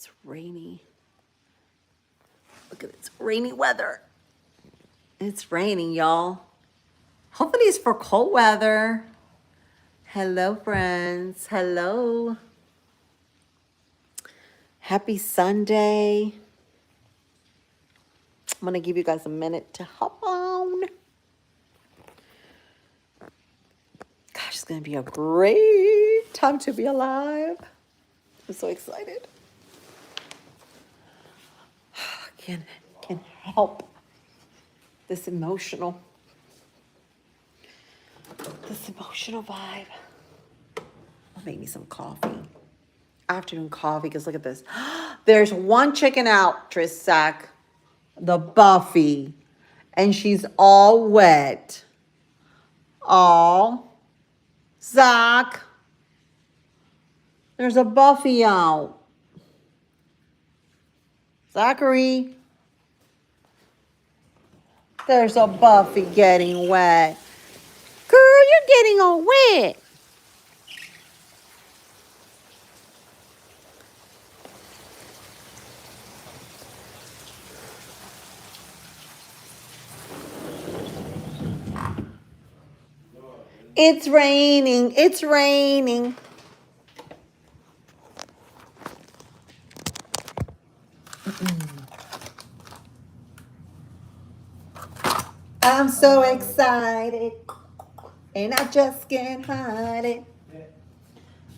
It's rainy. Look at this rainy weather. It's raining, y'all. Hopefully it's for cold weather. Hello, friends. Hello. Happy Sunday. I'm going to give you guys a minute to hop on. Gosh, it's going to be a great time to be alive. I'm so excited. Can't help this emotional vibe. I'll make me some coffee. Afternoon coffee, because look at this. There's one chicken out, Trisac. The Buffy. And she's all wet. All. Zach. There's a Buffy out. Zachary. There's a Buffy getting wet. Girl, you're getting all wet. It's raining. It's raining. I'm so excited, and I just can't hide it.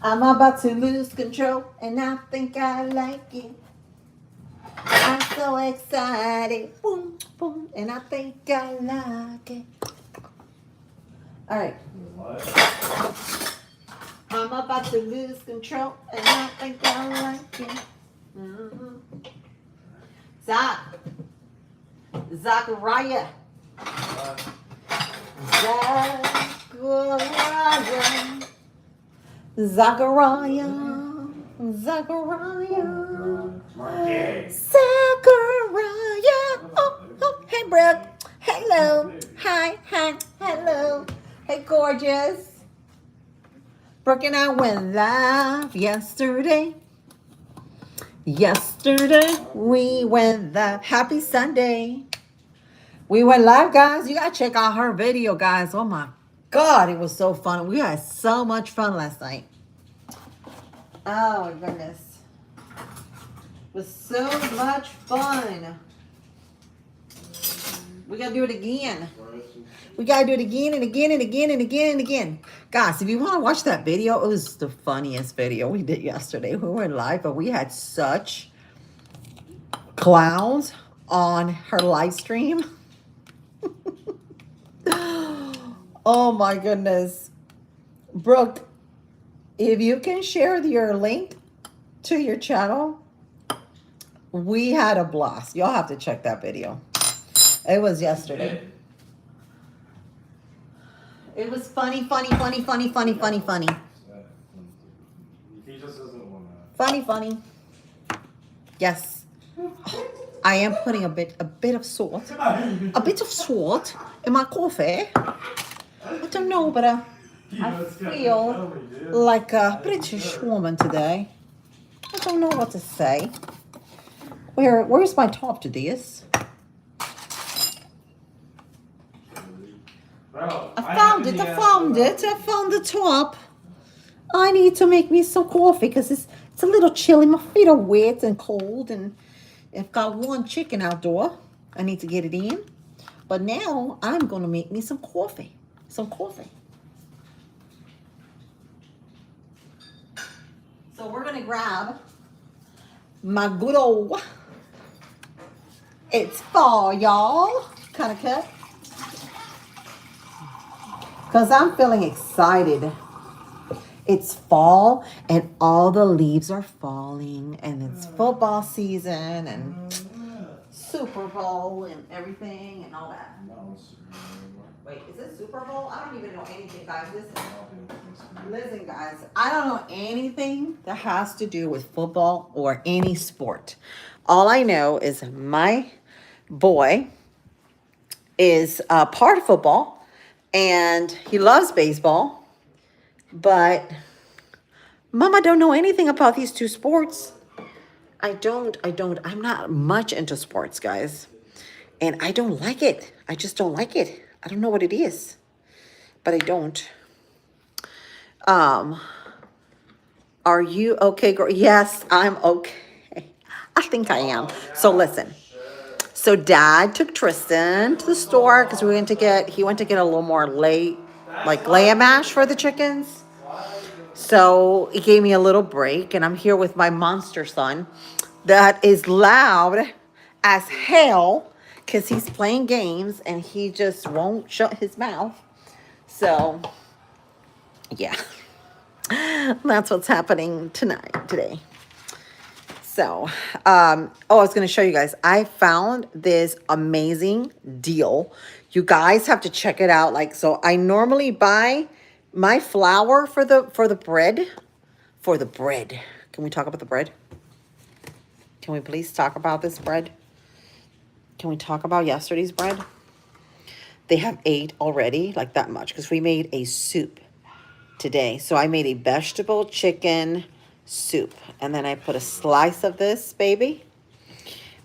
I'm about to lose control, and I think I like it. I'm so excited, boom, boom, and I think I like it. All right. I'm about to lose control, and I think I like it. Mm-hmm. Zachariah. Zachariah. Oh, hey, Brooke. Hello. Hi, hello. Hey, gorgeous. Brooke and I went live yesterday. We went live. Happy Sunday. We went live, guys. You gotta check out her video, guys. Oh my God, it was so fun. We had so much fun last night. Oh my goodness. It was so much fun. We gotta do it again. We gotta do it again and again and again and again and again. Guys, if you want to watch that video, it was the funniest video we did yesterday. We went live, but we had such clowns on her live stream. Oh my goodness. Brooke, if you can share your link to your channel, we had a blast. Y'all have to check that video. It was yesterday. It was funny. He just doesn't want to. Funny. Yes. I am putting a bit of salt. A bit of salt in my coffee. I don't know, but I feel like a British woman today. I don't know what to say. Where's my top to this? I found the top. I need to make me some coffee because it's a little chilly. My feet are wet and cold, and I've got one chicken outdoor. I need to get it in. But now I'm going to make me some coffee. So we're going to grab my good old, it's fall, y'all, kind of cup. Because I'm feeling excited. It's fall and all the leaves are falling and it's football season and Super Bowl and everything and all that. Wait, is it Super Bowl? I don't even know anything, guys. Listen, guys. I don't know anything that has to do with football or any sport. All I know is my boy is part of football and he loves baseball, but Mama don't know anything about these two sports. I'm not much into sports, guys. And I don't like it. I just don't like it. I don't know what it is, but I don't. Um, are you okay, girl? Yes, I'm okay. I think I am. So listen. So Dad took Tristan to the store because he went to get a little more like lamb mash for the chickens. So he gave me a little break, and I'm here with my monster son that is loud as hell because he's playing games and he just won't shut his mouth. So, yeah, that's what's happening today. So, oh, I was going to show you guys. I found this amazing deal. You guys have to check it out. Like, so I normally buy my flour for the bread. For the bread. Can we talk about the bread? Can we please talk about this bread? Can we talk about yesterday's bread? They have 8 already, like that much, because we made a soup today. So I made a vegetable chicken soup. And then I put a slice of this, baby,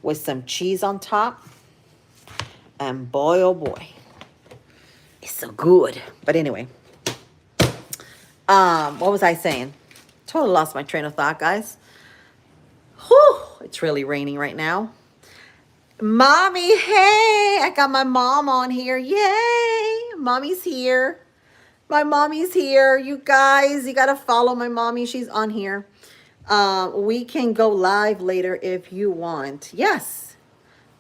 with some cheese on top. And boy, oh boy, it's so good. But anyway, what was I saying? Totally lost my train of thought, guys. Whew, it's really raining right now. Mommy, hey, I got my mom on here. Yay, mommy's here. My mommy's here. You guys, you got to follow my mommy. She's on here. We can go live later if you want. Yes,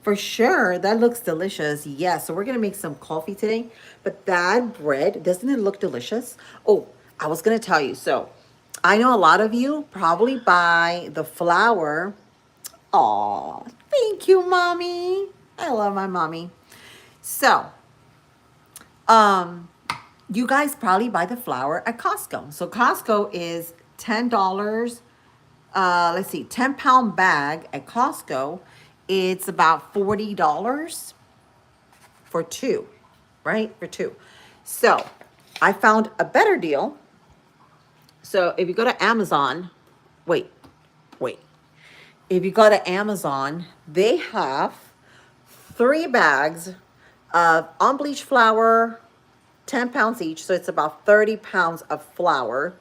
for sure. That looks delicious. Yes, so we're going to make some coffee today. But that bread, doesn't it look delicious? Oh, I was going to tell you. So I know a lot of you probably buy the flour. Aw, thank you, mommy. I love my mommy. So, you guys probably buy the flour at Costco. So Costco is $10. Let's see, 10-pound bag at Costco. It's about $40 for 2, right? For 2. So I found a better deal. So if you go to Amazon, wait. If you go to Amazon, they have 3 bags of unbleached flour, 10 pounds each. So it's about 30 pounds of flour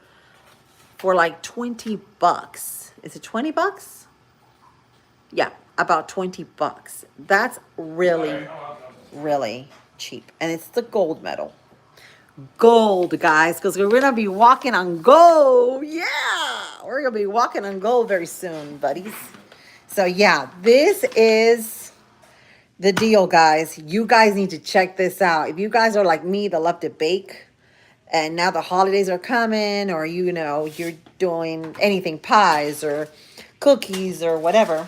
for like 20 bucks. Is it 20 bucks? Yeah, about 20 bucks. That's really, really cheap. And it's the gold medal. Gold, guys, because we're going to be walking on gold. Yeah, we're going to be walking on gold very soon, buddies. So yeah, this is the deal, guys. You guys need to check this out. If you guys are like me that love to bake, and now the holidays are coming, or you're doing anything, pies or cookies or whatever,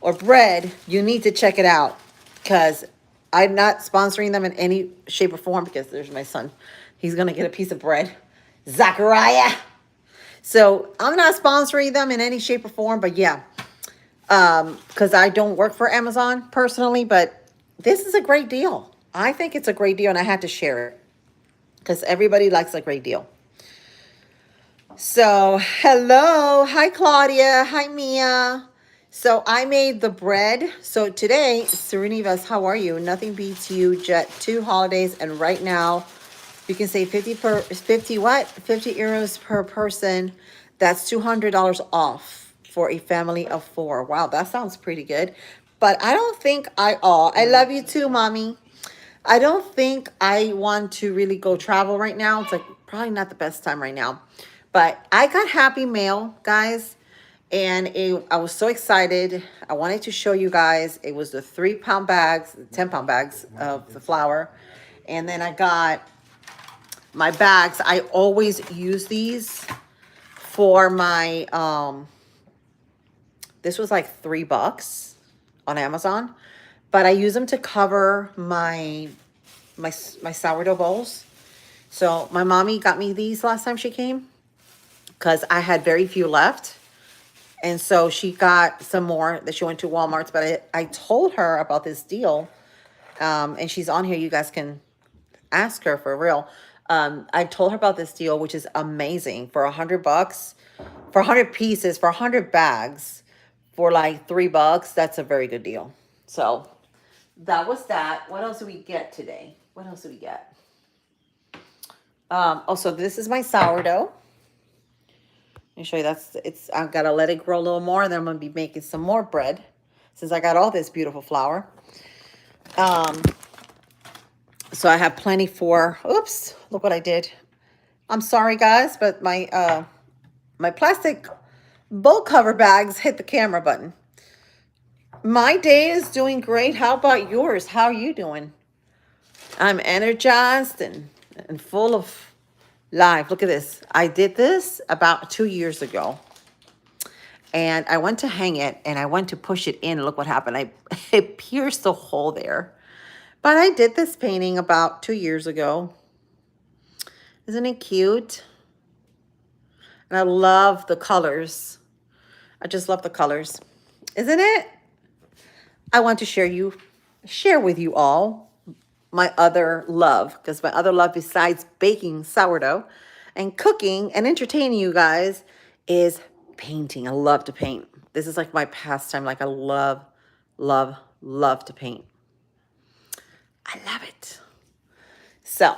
or bread, you need to check it out, because I'm not sponsoring them in any shape or form, because there's my son. He's going to get a piece of bread. Zachariah. So I'm not sponsoring them in any shape or form, but yeah, because I don't work for Amazon personally, but this is a great deal. I think it's a great deal, and I had to share it because everybody likes a great deal. So, hello. Hi, Claudia. Hi, Mia. So I made the bread. So today, Serenivas, how are you? Nothing beats you, Jet 2 holidays. And right now, you can save 50 euros per person. That's $200 off for a family of 4. Wow, that sounds pretty good. But I don't think I love you too, mommy. I don't think I want to really go travel right now. It's like probably not the best time right now. But I got Happy Mail, guys. And I was so excited. I wanted to show you guys. It was the 3-pound bags, 10-pound bags of the flour. And then I got my bags. I always use these for my, this was like $3 on Amazon. But I use them to cover my sourdough bowls. So my mommy got me these last time she came because I had very few left. And so she got some more that she went to Walmart's. But I told her about this deal. And she's on here. You guys can ask her for real. I told her about this deal, which is amazing. For $100, for 100 pieces, for 100 bags, for like $3. That's a very good deal. So that was that. What else did we get today? What else did we get? Also, this is my sourdough. Let me show you. I've got to let it grow a little more, and then I'm going to be making some more bread since I got all this beautiful flour. So I have plenty for, oops, look what I did. I'm sorry, guys, but my plastic bowl cover bags hit the camera button. My day is doing great. How about yours? How are you doing? I'm energized and full of life. Look at this. I did this about 2 years ago. And I went to hang it and I went to push it in. Look what happened. It pierced a hole there. But I did this painting about 2 years ago. Isn't it cute? And I love the colors. I just love the colors. Isn't it? I want to share with you all my other love. Because my other love besides baking sourdough and cooking and entertaining you guys is painting. I love to paint. This is like my pastime. Like I love, love, love to paint. I love it. So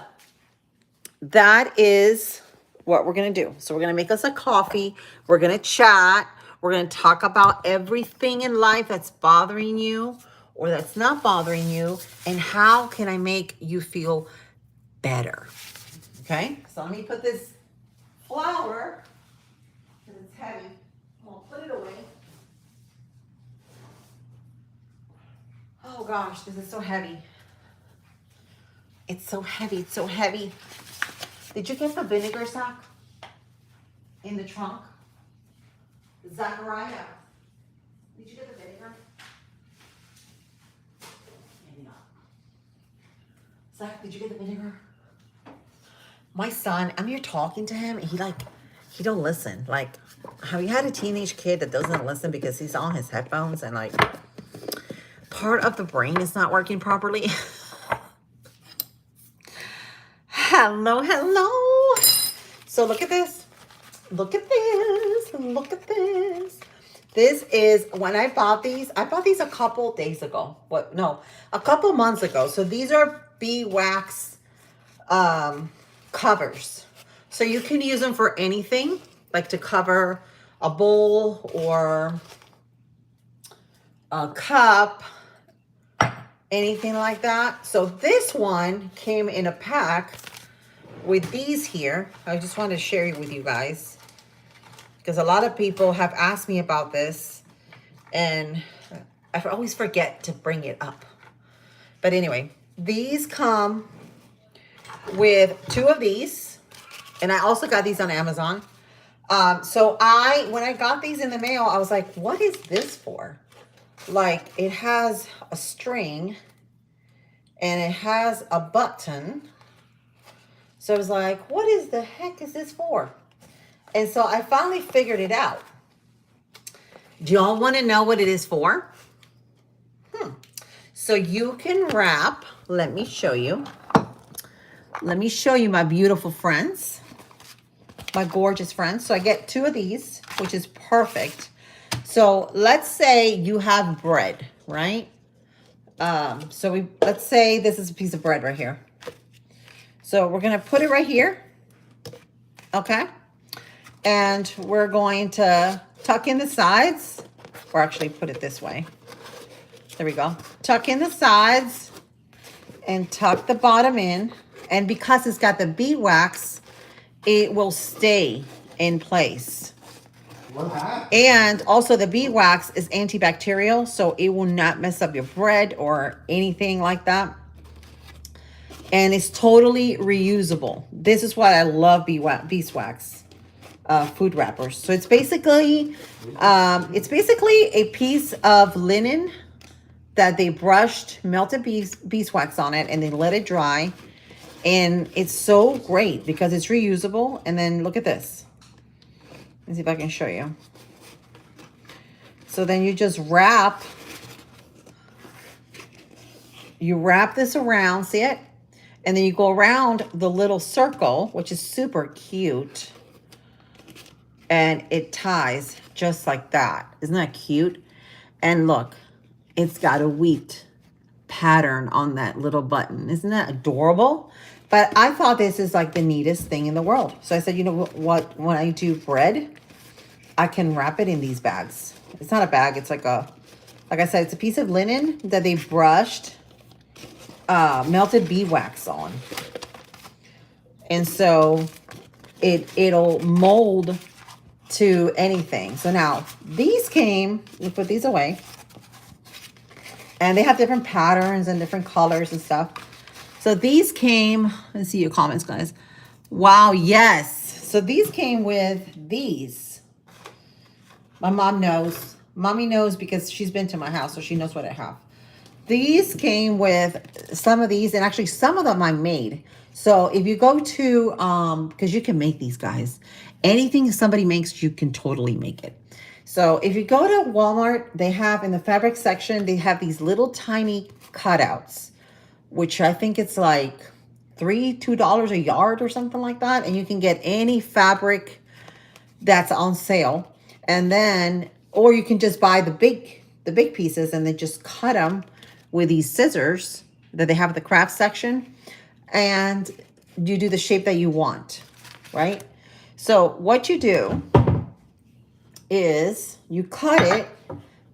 that is what we're going to do. So we're going to make us a coffee. We're going to chat. We're going to talk about everything in life that's bothering you or that's not bothering you. And how can I make you feel better? Okay. So let me put this flour, because it's heavy. I'm going to put it away. Oh gosh, this is so heavy. It's so heavy. It's so heavy. Did you get the vinegar sack in the trunk? Zachariah, did you get the vinegar? Maybe not. Zach, did you get the vinegar? My son, I'm here talking to him, and he don't listen. Like, have you had a teenage kid that doesn't listen because he's on his headphones and like part of the brain is not working properly? Hello, hello. So look at this. Look at this. Look at this. This is when I bought these. I bought these a couple days ago. What? No, a couple months ago. So these are beeswax covers. So you can use them for anything, like to cover a bowl or a cup, anything like that. So this one came in a pack with these here. I just want to share it with you guys because a lot of people have asked me about this and I always forget to bring it up. But anyway, these come with 2 of these, and I also got these on Amazon. So when I got these in the mail, I was like, what is this for? Like, it has a string and it has a button. So I was like, what is the heck is this for? And so I finally figured it out. Do y'all want to know what it is for? So you can wrap. Let me show you. Let me show you my beautiful friends. My gorgeous friends. So I get 2 of these, which is perfect. So let's say you have bread, right? Let's say this is a piece of bread right here. So we're going to put it right here. Okay. And we're going to tuck in the sides, or actually put it this way. There we go. Tuck in the sides and tuck the bottom in. And because it's got the beeswax, it will stay in place. And also the beeswax is antibacterial, so it will not mess up your bread or anything like that. And it's totally reusable. This is why I love beeswax food wrappers. So it's basically a piece of linen that they brushed melted beeswax on it, and they let it dry. And it's so great because it's reusable. And then look at this. Let's see if I can show you. So then you just wrap this around, see it? And then you go around the little circle, which is super cute. And it ties just like that. Isn't that cute? And look, it's got a wheat pattern on that little button. Isn't that adorable? But I thought this is like the neatest thing in the world. So I said, you know what, when I do bread, I can wrap it in these bags. It's not a bag, it's like I said, it's a piece of linen that they brushed melted beeswax on. And so it'll mold to anything. So now these came, we put these away. And they have different patterns and different colors and stuff. So these came, let's see your comments, guys. Wow, yes. So these came with these. My mom knows. Mommy knows because she's been to my house, so she knows what I have. These came with some of these, and actually some of them I made. So if you go to, because you can make these, guys. Anything somebody makes, you can totally make it. So if you go to Walmart, they have in the fabric section, they have these little tiny cutouts, which I think it's like $2 a yard or something like that. And you can get any fabric that's on sale. And then, or you can just buy the big pieces and then just cut them with these scissors that they have at the craft section. And you do the shape that you want, right? So what you do is you cut it,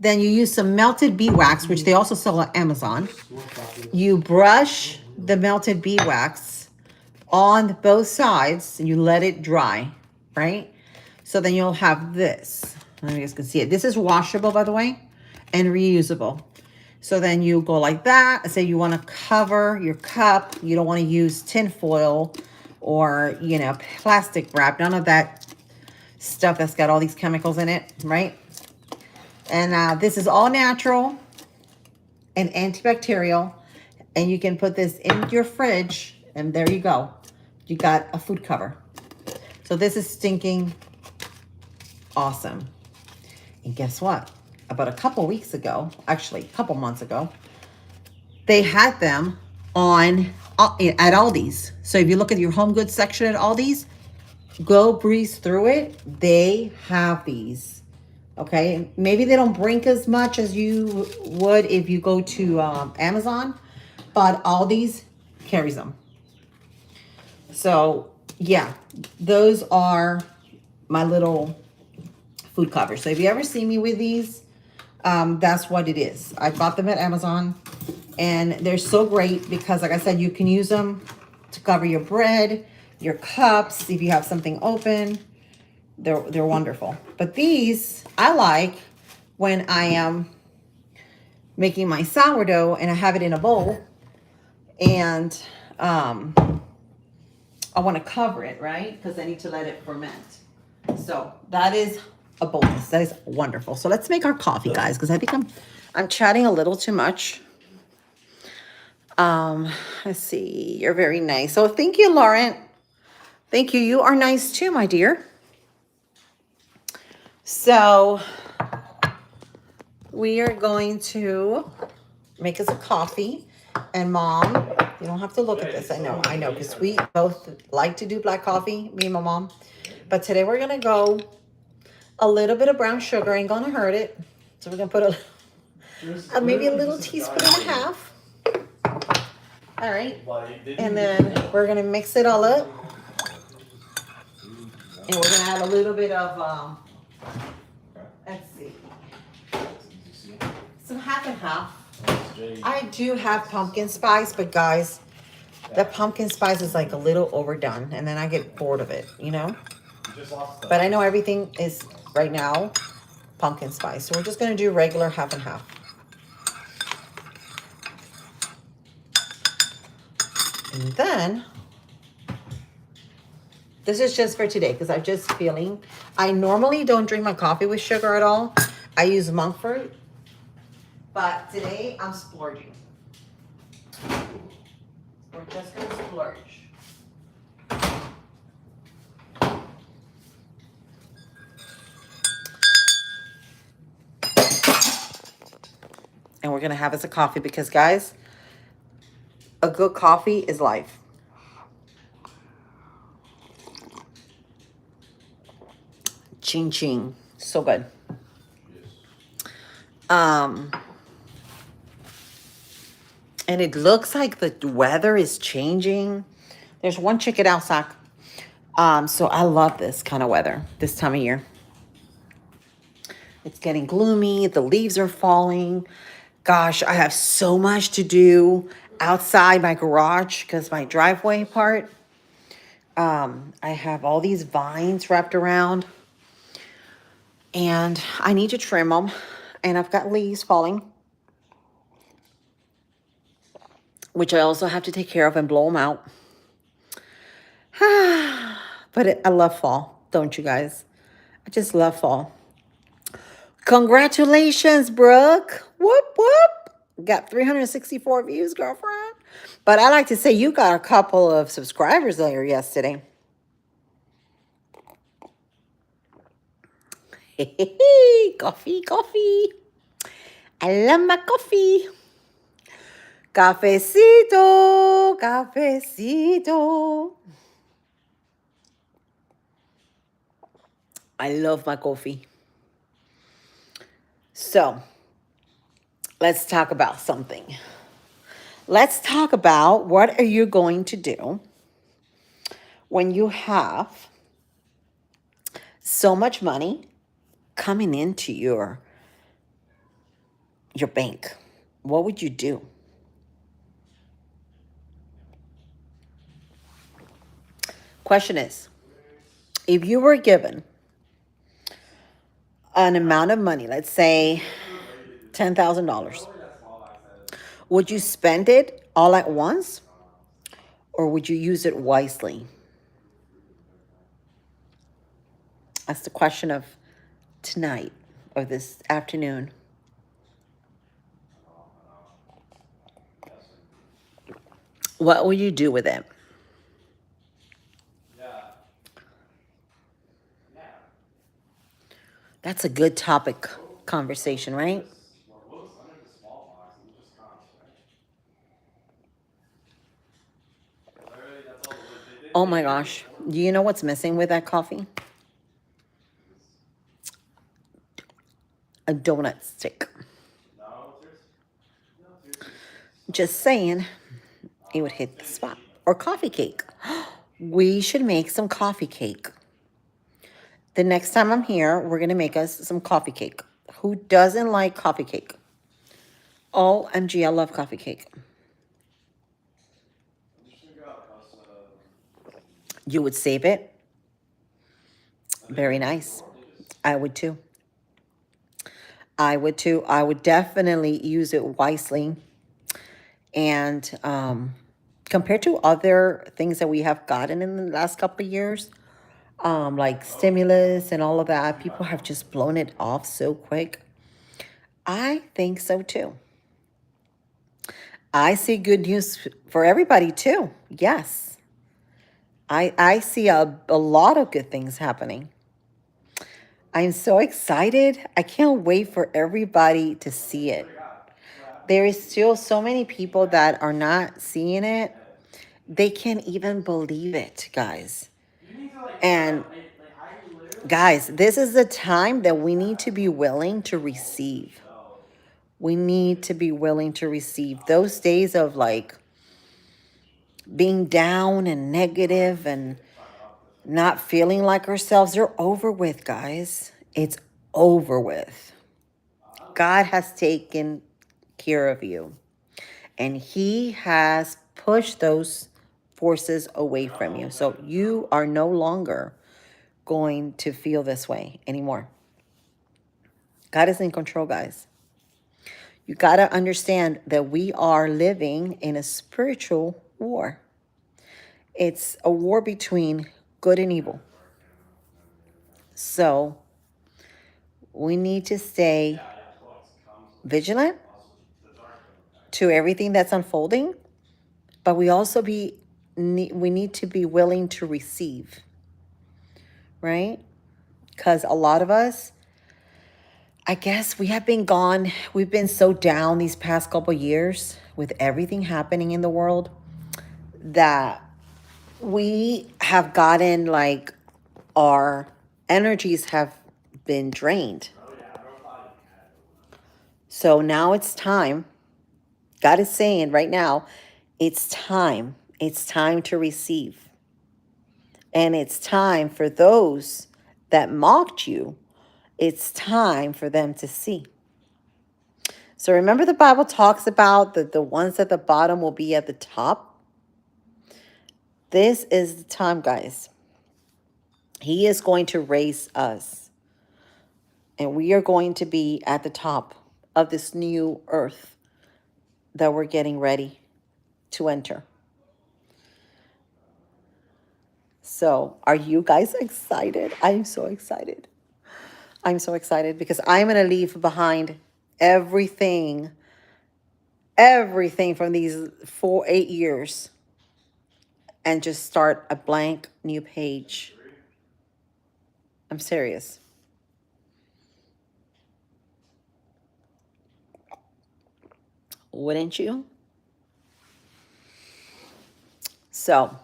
then you use some melted beeswax, which they also sell on Amazon. You brush the melted beeswax on both sides and you let it dry, right? So then you'll have this. You guys can see it. This is washable, by the way, and reusable. So then you go like that. Say you want to cover your cup. You don't want to use tin foil or, you know, plastic wrap. None of that stuff that's got all these chemicals in it, right? And this is all natural and antibacterial. And you can put this in your fridge and there you go. You got a food cover. So this is stinking awesome. And guess what? About a couple weeks ago, actually a couple months ago, they had them on at Aldi's. So if you look at your home goods section at Aldi's, go breeze through it. They have these. Okay, maybe they don't bring as much as you would if you go to Amazon, but Aldi's carries them. So yeah, those are my little food covers. So if you ever see me with these, that's what it is. I bought them at Amazon and they're so great because, like I said, you can use them to cover your bread, your cups, if you have something open. They're wonderful. But these I like when I am making my sourdough and I have it in a bowl and I want to cover it, right? Because I need to let it ferment. So that is a bonus. That is wonderful. So let's make our coffee, guys, because I think I'm chatting a little too much. Let's see. You're very nice. So thank you, Lauren. Thank you. You are nice too, my dear. So we are going to make us a coffee. And Mom, you don't have to look at this. I know, because we both like to do black coffee, me and my mom. But today we're going to go a little bit of brown sugar. Ain't going to hurt it. So we're going to put maybe a little teaspoon and a half. All right. And then we're going to mix it all up. And we're going to add a little bit of, let's see, some half and half. I do have pumpkin spice, but guys, the pumpkin spice is like a little overdone. And then I get bored of it, you know? But I know everything is, right now, pumpkin spice. So we're just going to do regular half and half. And then, this is just for today because I'm just feeling, I normally don't drink my coffee with sugar at all. I use monk fruit. But today I'm splurging. We're just going to splurge. And we're going to have us a coffee because, guys, a good coffee is life. Ching ching. So good. Um, and it looks like the weather is changing. There's one chicken outside. So I love this kind of weather this time of year. It's getting gloomy. The leaves are falling. Gosh, I have so much to do outside my garage because my driveway part, I have all these vines wrapped around and I need to trim them. And I've got leaves falling, which I also have to take care of and blow them out. But I love fall, don't you guys? I just love fall. Congratulations, Brooke. Whoop, whoop. Got 364 views, girlfriend. But I like to say you got a couple of subscribers there yesterday. Coffee, coffee. I love my coffee. Cafecito, cafecito. I love my coffee. So, let's talk about something. Let's talk about what are you going to do when you have so much money coming into your bank. What would you do? Question is, if you were given an amount of money, let's say $10,000, would you spend it all at once or would you use it wisely? That's the question of tonight or this afternoon. What will you do with it? That's a good topic conversation, right? Oh my gosh. Do you know what's missing with that coffee? A donut stick. Just saying, it would hit the spot. Or coffee cake. We should make some coffee cake. The next time I'm here, we're going to make us some coffee cake. Who doesn't like coffee cake? OMG, I love coffee cake. You would save it? Very nice. I would too. I would too. I would definitely use it wisely. And compared to other things that we have gotten in the last couple of years, like stimulus and all of that, people have just blown it off so quick. I think so too. I see good news for everybody too. Yes. I see a lot of good things happening. I'm so excited. I can't wait for everybody to see it. There is still so many people that are not seeing it. They can't even believe it, guys. And guys, this is the time that we need to be willing to receive. We need to be willing to receive. Those days of like being down and negative and not feeling like ourselves, they're over with, guys. It's over with. God has taken care of you. And he has pushed those forces away from you. So you are no longer going to feel this way anymore. God is in control, guys. You got to understand that we are living in a spiritual war. It's a war between good and evil. So we need to stay vigilant to everything that's unfolding, but we also we need to be willing to receive, right? Because a lot of us, I guess we have been gone. We've been so down these past couple years with everything happening in the world that we have gotten like our energies have been drained. So now it's time. God is saying right now, it's time. It's time to receive. And it's time for those that mocked you, it's time for them to see. So remember, the Bible talks about that the ones at the bottom will be at the top. This is the time, guys. He is going to raise us, and we are going to be at the top of this new earth that we're getting ready to enter. So, are you guys excited? I'm so excited. I'm so excited because I'm going to leave behind everything, everything from these 8 years and just start a blank new page. I'm serious. Wouldn't you? So,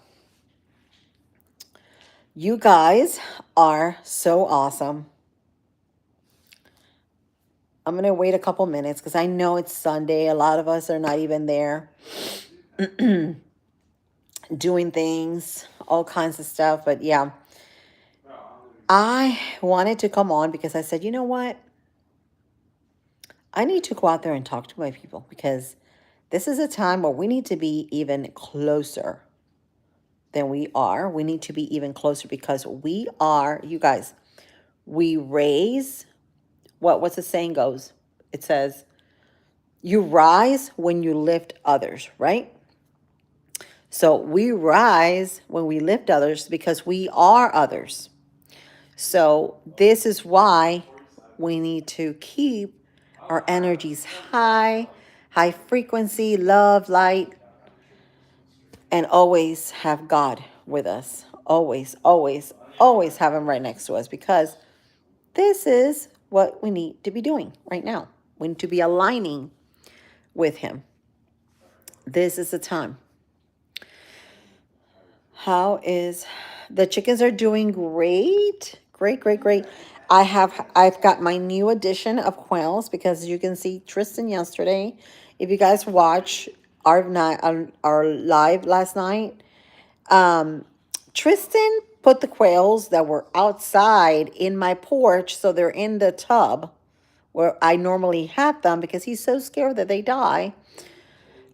you guys are so awesome. I'm going to wait a couple minutes because I know it's Sunday. A lot of us are not even there doing things, all kinds of stuff. But yeah, I wanted to come on because I said, you know what? I need to go out there and talk to my people because this is a time where we need to be even closer than we are. We need to be even closer because we are, you guys, we raise, what's the saying goes? It says, you rise when you lift others, right? So we rise when we lift others because we are others. So this is why we need to keep our energies high, high frequency, love, light, and always have God with us. Always, always, always have Him right next to us because this is what we need to be doing right now. We need to be aligning with Him. This is the time. How is the chickens are doing great. Great, great, great. I've got my new edition of quails because you can see Tristan yesterday. If you guys watch our live last night, Tristan put the quails that were outside in my porch, so they're in the tub where I normally have them because he's so scared that they die.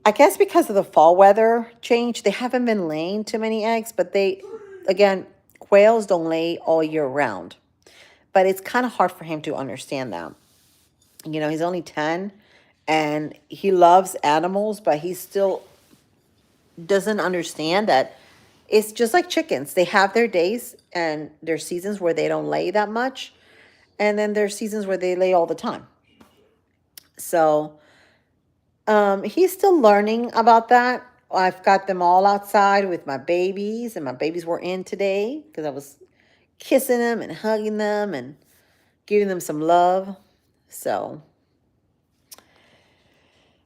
I guess because of the fall weather change, they haven't been laying too many eggs, but again, quails don't lay all year round. But it's kind of hard for him to understand that. You know, he's only 10 and he loves animals, but he still doesn't understand that it's just like chickens. They have their days and there's seasons where they don't lay that much. And then there's seasons where they lay all the time. So he's still learning about that. I've got them all outside with my babies, and my babies were in today because I was kissing them and hugging them and giving them some love. So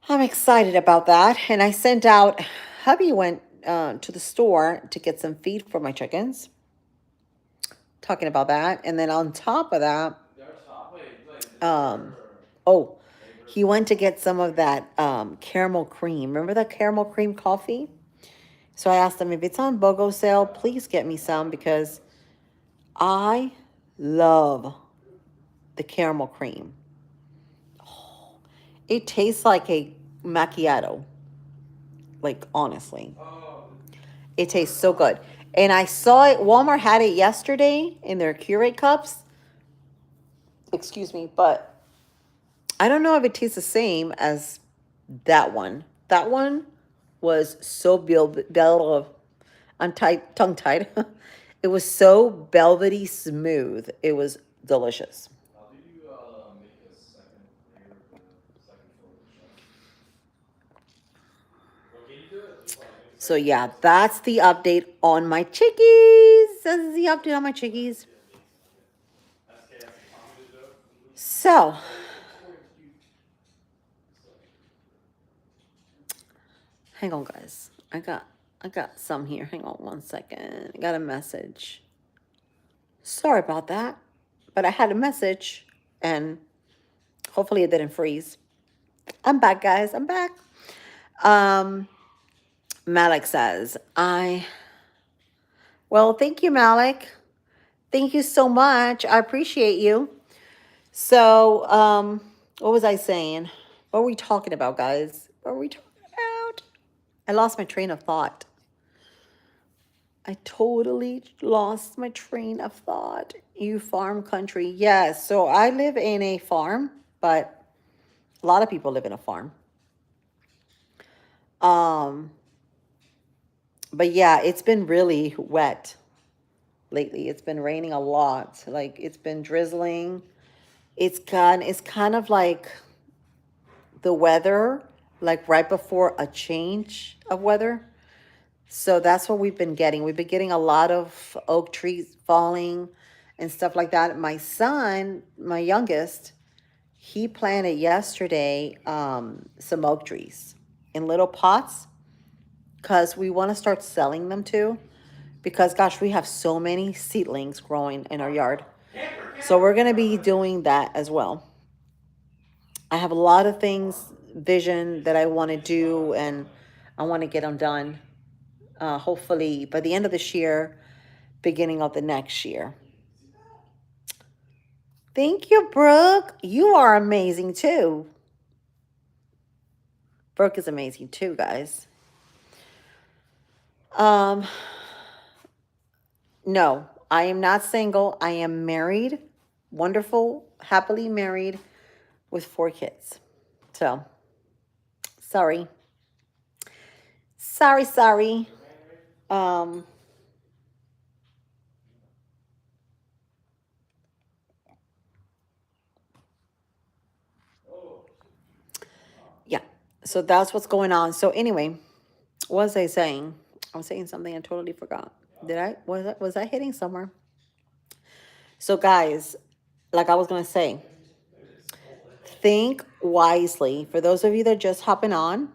I'm excited about that. And I sent out, hubby went to the store to get some feed for my chickens. Talking about that. And then on top of that, oh, he went to get some of that caramel cream. Remember that caramel cream coffee? So I asked him, if it's on BOGO sale, please get me some because I love the caramel cream. Oh, it tastes like a macchiato. Like, honestly. It tastes so good. And I saw it, Walmart had it yesterday in their Keurig cups. Excuse me, but I don't know if it tastes the same as that one. That one was so I'm tongue-tied. It was so velvety smooth. It was delicious. So yeah, that's the update on my chickies. That's the update on my chickies. So hang on, guys. I got some here. Hang on one second. I got a message. Sorry about that. But I had a message and hopefully it didn't freeze. I'm back, guys. I'm back. Um, Malik says, well, thank you, Malik. Thank you so much. I appreciate you. So, what was I saying? What were we talking about, guys? What were we talking about? I lost my train of thought. I totally lost my train of thought. You farm country. Yes. So I live in a farm, but a lot of people live in a farm. Um, but yeah, it's been really wet lately. It's been raining a lot. Like it's been drizzling. It's kind of like the weather, like right before a change of weather. So that's what we've been getting. We've been getting a lot of oak trees falling and stuff like that. My son, my youngest, he planted yesterday some oak trees in little pots because we want to start selling them too. Because gosh, we have so many seedlings growing in our yard. So we're going to be doing that as well. I have a lot of things, vision that I want to do, and I want to get them done. Hopefully by the end of this year, beginning of the next year. Thank you, Brooke. You are amazing too. Brooke is amazing too, guys. Um, no, I am not single. I am married, wonderful, happily married with 4 kids. So, sorry. Sorry. Um, yeah. So that's what's going on. So anyway, what was I saying? I was saying something I totally forgot. Did I? Was I hitting somewhere? So guys, like I was gonna say, think wisely. For those of you that are just hopping on,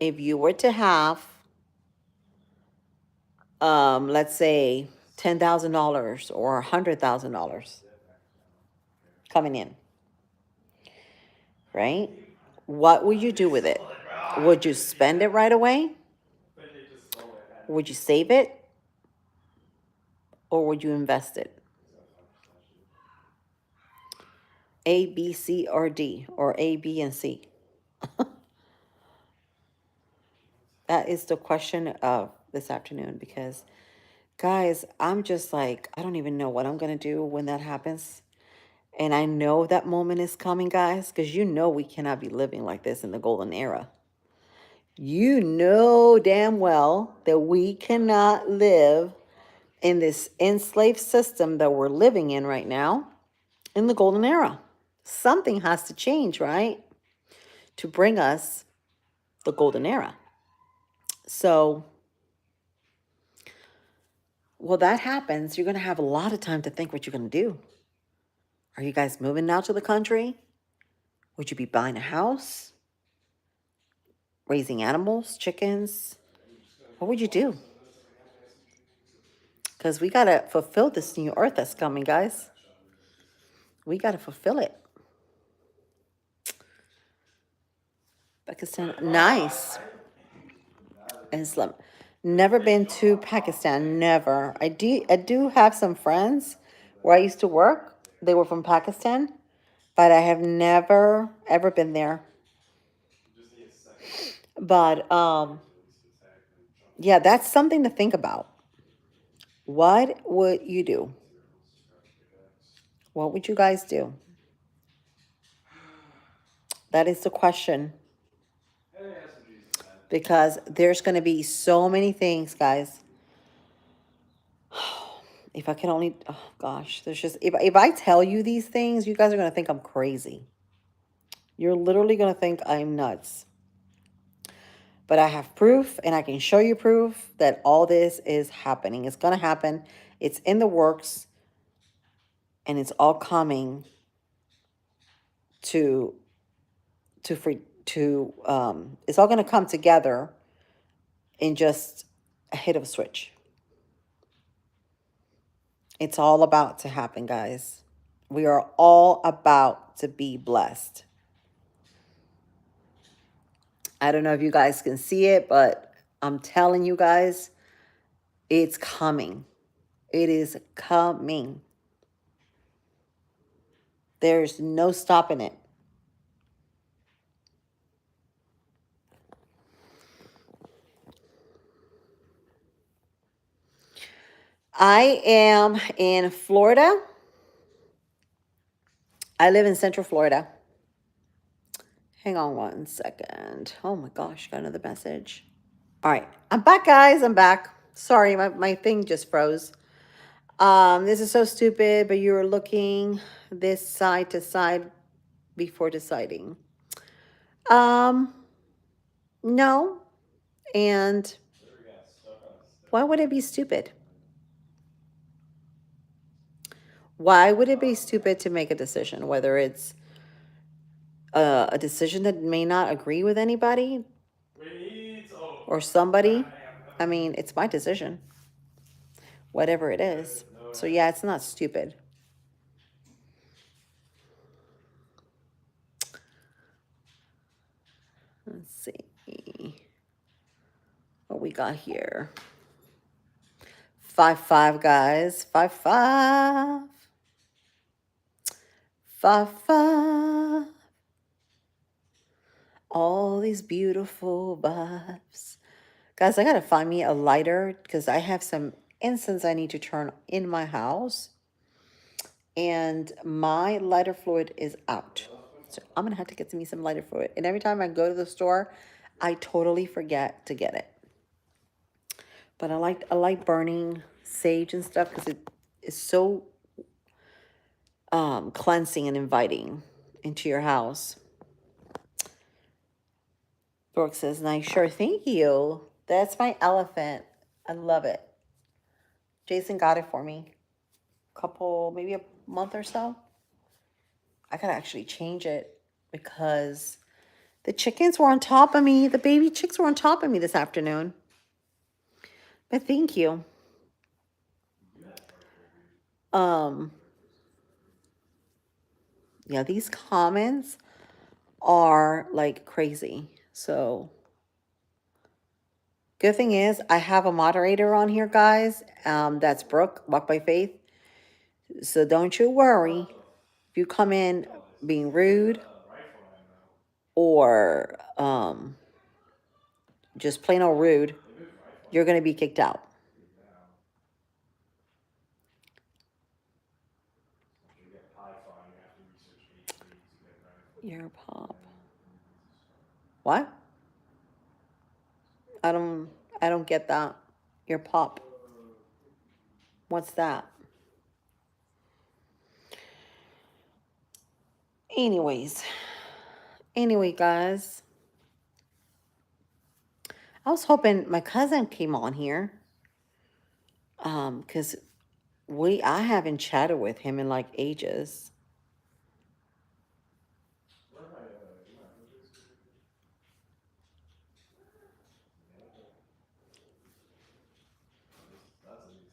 if you were to have, let's say $10,000 or $100,000 coming in, right? What would you do with it? Would you spend it right away? Would you save it? Or would you invest it? A, B, C, or D, or A, B, and C? That is the question of this afternoon because, guys, I'm just like, I don't even know what I'm going to do when that happens. And I know that moment is coming, guys, because you know we cannot be living like this in the golden era. You know damn well that we cannot live in this enslaved system that we're living in right now in the golden era. Something has to change, right? To bring us the golden era. So, well, that happens. You're going to have a lot of time to think what you're going to do. Are you guys moving now to the country? Would you be buying a house? Raising animals, chickens? What would you do? Because we got to fulfill this new earth that's coming, guys. We got to fulfill it. Pakistan, nice. Islam. Never been to Pakistan, never. I do have some friends where I used to work. They were from Pakistan, but I have never ever been there. But yeah, that's something to think about. What would you do? What would you guys do? That is the question. Because there's going to be so many things, guys. If I can only, oh gosh, there's just, if I tell you these things, you guys are going to think I'm crazy. You're literally going to think I'm nuts. But I have proof and I can show you proof that all this is happening. It's going to happen. It's in the works and it's all coming to free to it's all going to come together in just a hit of a switch. It's all about to happen, guys. We are all about to be blessed. I don't know if you guys can see it, but I'm telling you guys, it's coming. It is coming. There's no stopping it. I am in Florida. I live in Central Florida. Hang on one second. Oh my gosh, got another message. All right, I'm back, guys. I'm back. Sorry, my thing just froze. This is so stupid, but you were looking this side to side before deciding. No. And why would it be stupid? Why would it be stupid to make a decision, whether it's a decision that may not agree with anybody or somebody? I mean, it's my decision, whatever it is. So yeah, it's not stupid. Let's see what we got here. 5-5, guys. 5-5. 5-5. All these beautiful vibes. Guys, I gotta find me a lighter because I have some incense I need to turn in my house. And my lighter fluid is out. So I'm gonna have to get me some lighter fluid. And every time I go to the store, I totally forget to get it. But I like burning sage and stuff because it is so cleansing and inviting into your house. Brooke says, nice. Sure, thank you. That's my elephant. I love it. Jason got it for me. Maybe a month or so. I gotta actually change it because the chickens were on top of me. The baby chicks were on top of me this afternoon. But thank you. Yeah, these comments are like crazy. So good thing is I have a moderator on here, guys. That's Brooke, Walk by Faith. So don't you worry if you come in being rude or just plain old rude, you're going to be kicked out. Your pop. What? I don't get that. Your pop. What's that? Anyway, guys. I was hoping my cousin came on here. Because I haven't chatted with him in like ages.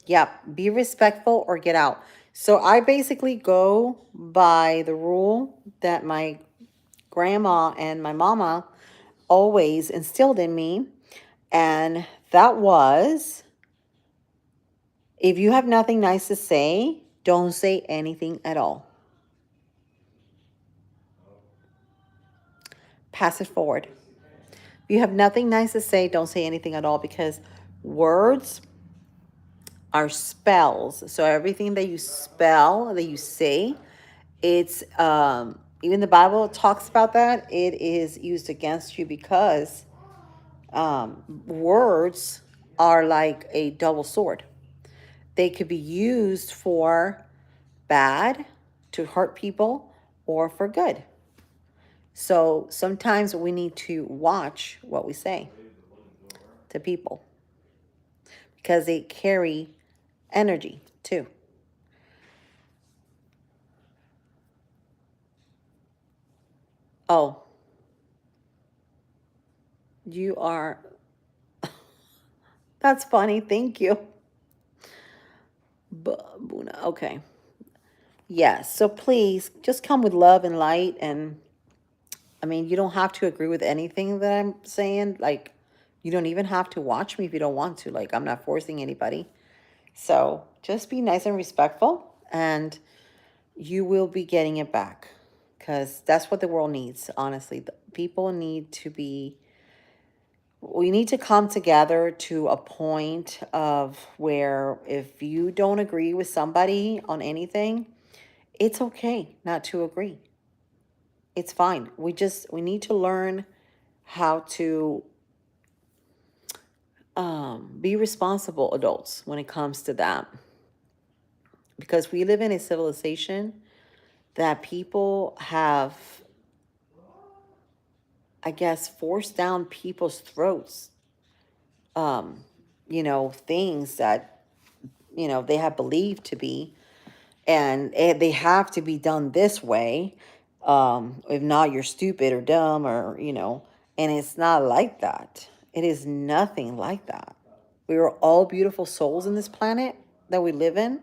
Yeah, be respectful or get out. So I basically go by the rule that my grandma and my mama always instilled in me. And that was, if you have nothing nice to say, don't say anything at all. Pass it forward. If you have nothing nice to say, don't say anything at all, because words are spells. So everything that you spell, that you say, it's even the Bible talks about that. It is used against you because words are like a double sword. They could be used for bad, to hurt people, or for good. So sometimes we need to watch what we say to people because they carry energy too. Oh, you are. That's funny. Thank you. Buna. Okay. Yes. So please just come with love and light. And I mean, you don't have to agree with anything that I'm saying. Like, you don't even have to watch me if you don't want to. Like, I'm not forcing anybody. So just be nice and respectful, and you will be getting it back, because that's what the world needs, honestly. The people need to be, we need to come together to a point of where if you don't agree with somebody on anything, it's okay not to agree. It's fine. We need to learn how to be responsible adults when it comes to that, because we live in a civilization that people have, I guess, forced down people's throats, things that, they have believed to be, and they have to be done this way. If not, you're stupid or dumb, or, and it's not like that. It is nothing like that. We are all beautiful souls in this planet that we live in.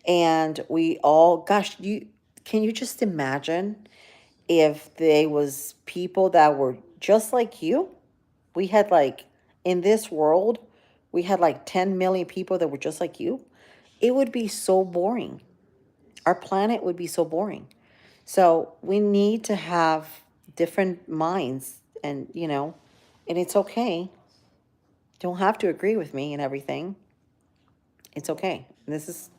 And we all, gosh, can you just imagine if there was people that were just like you? We had like, in this world, we had like 10 million people that were just like you. It would be so boring. Our planet would be so boring. So we need to have different minds, and, and it's okay. Don't have to agree with me and everything. It's okay. This is,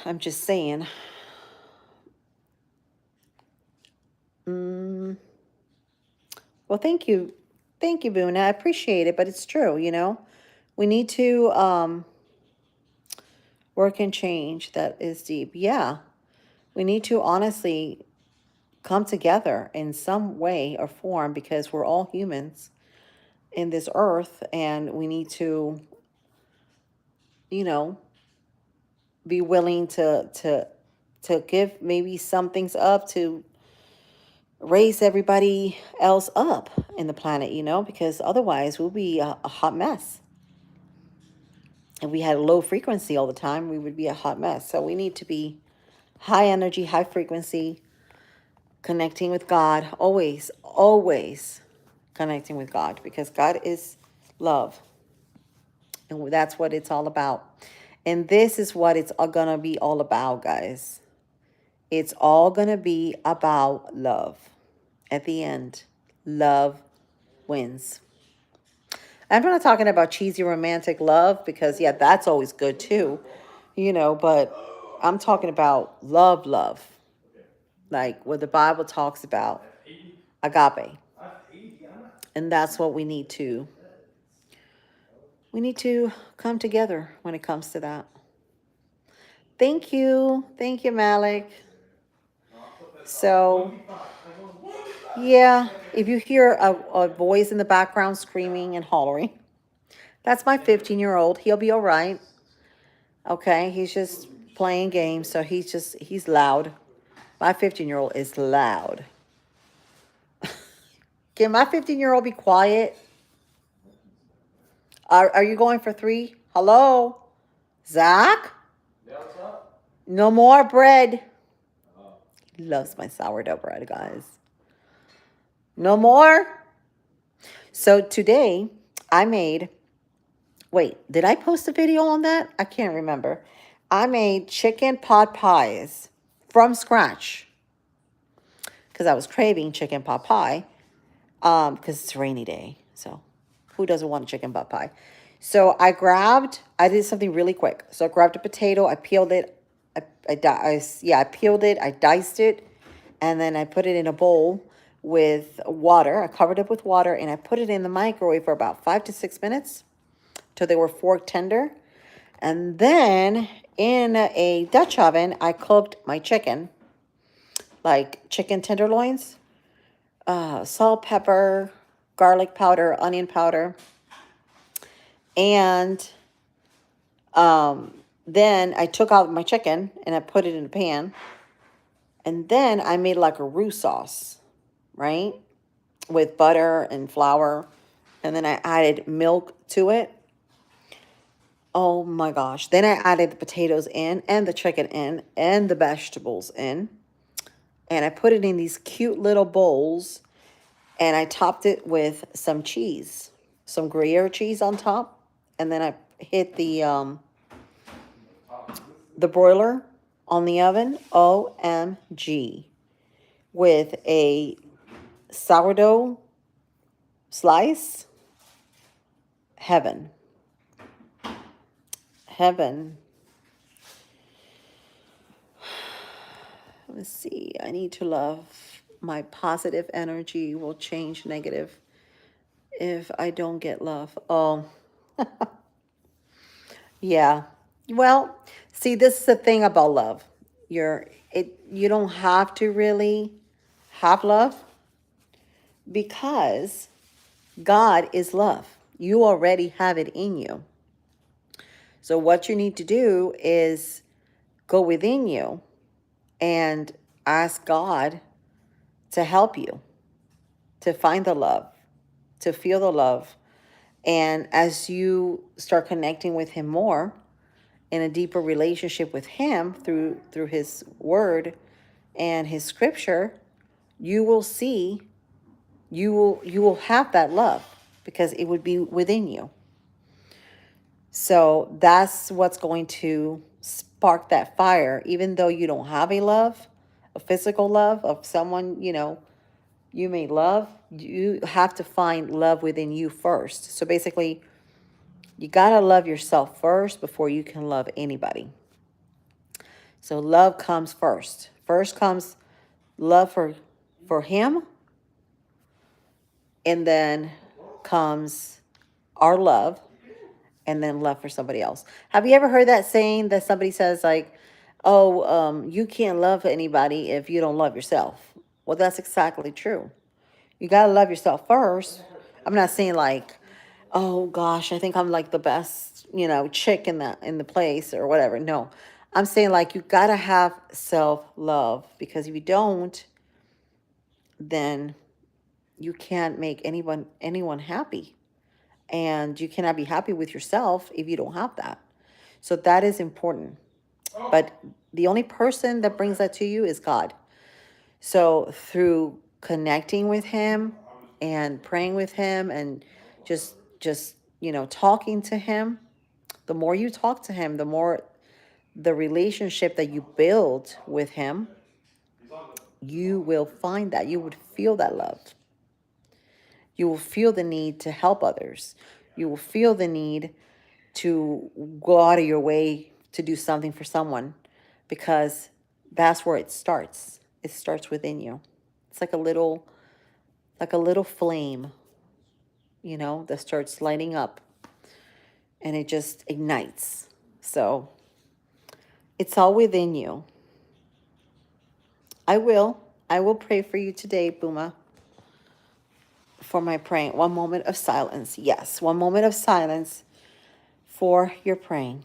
I'm just saying. Mm, well, thank you. Thank you, Boone. I appreciate it, but it's true. We need to work and change. That is deep. Yeah. We need to honestly come together in some way or form, because we're all humans in this earth, and we need to, you know, be willing to give maybe some things up to raise everybody else up in the planet, because otherwise we'll be a hot mess. If we had a low frequency all the time, we would be a hot mess. So we need to be high energy, high frequency, connecting with God, always, always connecting with God, because God is love. And that's what it's all about. And this is what it's going to be all about, guys. It's all going to be about love. At the end, love wins. I'm not talking about cheesy romantic love, because, yeah, that's always good too, but I'm talking about love, love, like what the Bible talks about, agape. And that's what we need to come together when it comes to that. Thank you. Thank you, Malik. So, yeah, if you hear a voice in the background screaming and hollering, that's my 15-year-old. He'll be all right. Okay, he's just playing games, so he's loud. My 15-year-old is loud. Can my 15-year-old be quiet? Are you going for 3? Hello? Zach? Yeah, what's up? No more bread. He loves my sourdough bread, guys. No more? So today, I made... Wait, did I post a video on that? I can't remember. I made chicken pot pies from scratch, because I was craving chicken pot pie, because it's a rainy day. So who doesn't want a chicken pot pie? So I did something really quick. So I grabbed a potato, I peeled it, I peeled it, I diced it, and then I put it in a bowl with water. I covered it with water, and I put it in the microwave for about 5 to 6 minutes till they were fork tender. And then in a Dutch oven, I cooked my chicken, like chicken tenderloins, salt, pepper, garlic powder, onion powder, and then I took out my chicken and I put it in a pan. And then I made like a roux sauce, right? With butter and flour. And then I added milk to it. Oh my gosh. Then I added the potatoes in and the chicken in and the vegetables in. And I put it in these cute little bowls and I topped it with some cheese, some Gruyere cheese on top. And then I hit the broiler on the oven, OMG, with a sourdough slice. Heaven. Heaven. Let's see. I need to love. My positive energy will change negative if I don't get love. Oh, yeah. Well, see, this is the thing about love. You don't have to really have love because God is love. You already have it in you. So what you need to do is go within you and ask God to help you to find the love, to feel the love. And as you start connecting with him more in a deeper relationship with him through his word and his scripture, you will see you will have that love because it would be within you. So that's what's going to spark that fire, even though you don't have a love, a physical love of someone, you may love, you have to find love within you first. So basically, you got to love yourself first before you can love anybody. So love comes first. First comes love for him, and then comes our love, and then love for somebody else. Have you ever heard that saying that somebody says like, "Oh, you can't love anybody if you don't love yourself." Well, that's exactly true. You got to love yourself first. I'm not saying like, "Oh gosh, I think I'm like the best, chick in the place or whatever." No. I'm saying like you got to have self-love because if you don't, then you can't make anyone happy. And you cannot be happy with yourself if you don't have that. So that is important. But the only person that brings that to you is God. So through connecting with him and praying with him and just talking to him, the more you talk to him, the more the relationship that you build with him, you will find that you would feel that love. You will feel the need to help others. You will feel the need to go out of your way to do something for someone because that's where it starts. It starts within you. It's like a little flame, that starts lighting up and it just ignites. So it's all within you. I will pray for you today, Buma, for my praying. One moment of silence. Yes, one moment of silence for your praying.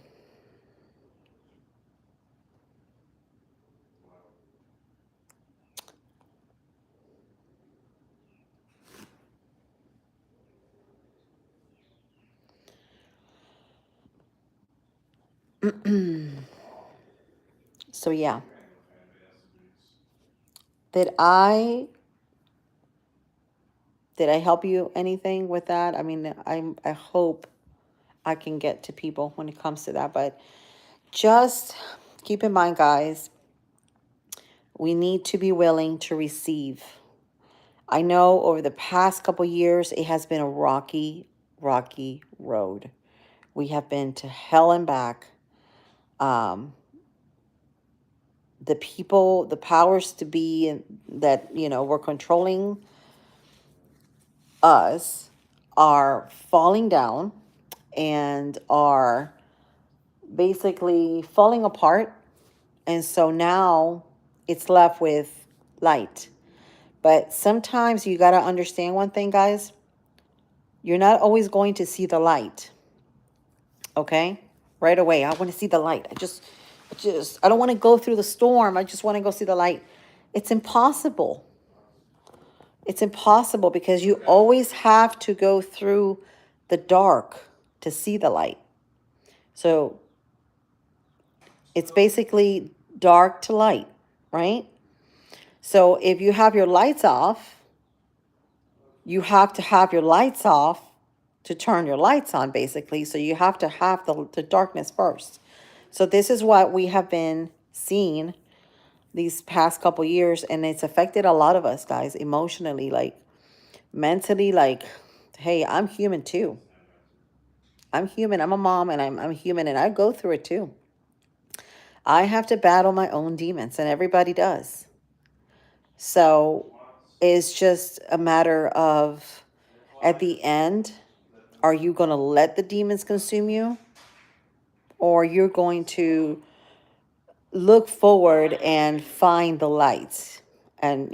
So yeah, did I did I help you anything with that? I mean, I hope I can get to people when it comes to that, but just keep in mind, guys, we need to be willing to receive. I know over the past couple years, it has been a rocky, rocky road. We have been to hell and back. Um, the people, the powers to be that, were controlling us are falling down and are basically falling apart. And so now it's left with light. But sometimes you got to understand one thing, guys. You're not always going to see the light. Okay? Right away. I want to see the light. I don't want to go through the storm. I just want to go see the light. It's impossible. It's impossible because you always have to go through the dark to see the light. So it's basically dark to light, right? So if you have your lights off, you have to have your lights off to turn your lights on, basically. So you have to have the darkness first. So this is what we have been seeing these past couple years, and it's affected a lot of us, guys, emotionally, like mentally. Like, hey, I'm human too. I'm human. I'm a mom, and I'm human, and I go through it too. I have to battle my own demons, and everybody does. So it's just a matter of, at the end, are you going to let the demons consume you, or you're going to look forward and find the light, and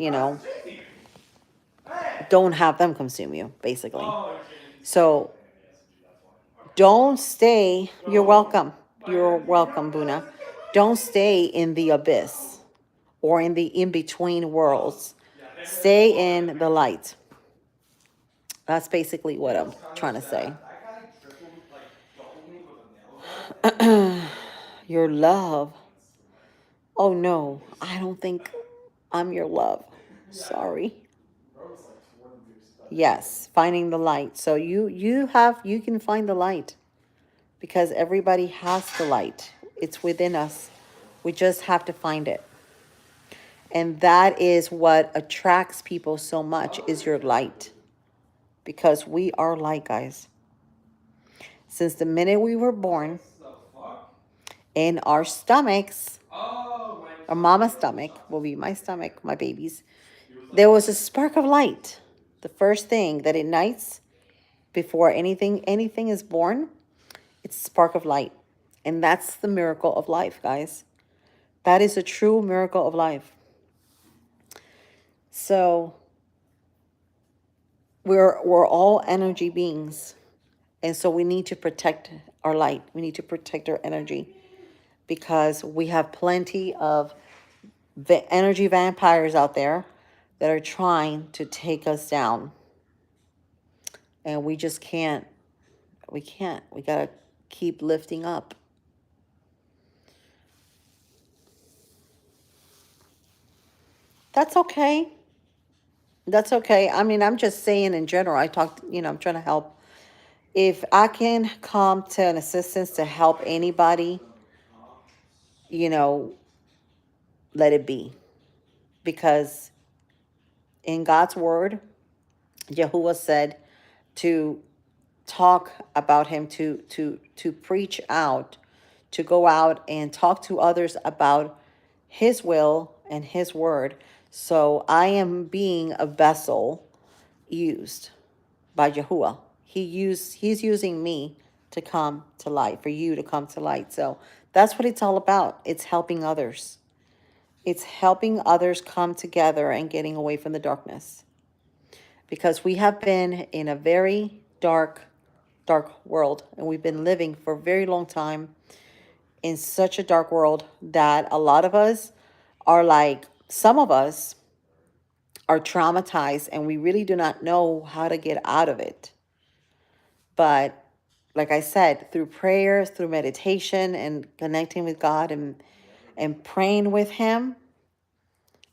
don't have them consume you, basically. So don't stay. You're welcome. You're welcome, Buna. Don't stay in the abyss or in the in-between worlds. Stay in the light. That's basically what I'm trying to say. Your love. Oh no, I don't think I'm your love. Sorry. Yes, finding the light. So you can find the light, because everybody has the light. It's within us. We just have to find it. And that is what attracts people so much, is your light. Because we are light, guys. Since the minute we were born, in our stomachs, our mama's stomach will be my stomach, my baby's, there was a spark of light. The first thing that ignites before anything is born, it's a spark of light. And that's the miracle of life, guys. That is a true miracle of life. So we're all energy beings. And so we need to protect our light. We need to protect our energy, because we have plenty of energy vampires out there that are trying to take us down. And we just can't. We can't. We got to keep lifting up. That's okay. That's okay. I mean, I'm just saying in general. I talked, I'm trying to help. If I can come to an assistance to help anybody, you know, let it be. Because in God's word, Yahuwah said to talk about him, to preach out, to go out and talk to others about his will and his word. So I am being a vessel used by Yahuwah. He's using me to come to light, for you to come to light. So that's what it's all about. It's helping others. It's helping others come together and getting away from the darkness. Because we have been in a very dark world, and we've been living for a very long time in such a dark world that a lot of us are like, some of us are traumatized, and we really do not know how to get out of it. But like I said, through prayers, through meditation, and connecting with God, and praying with him,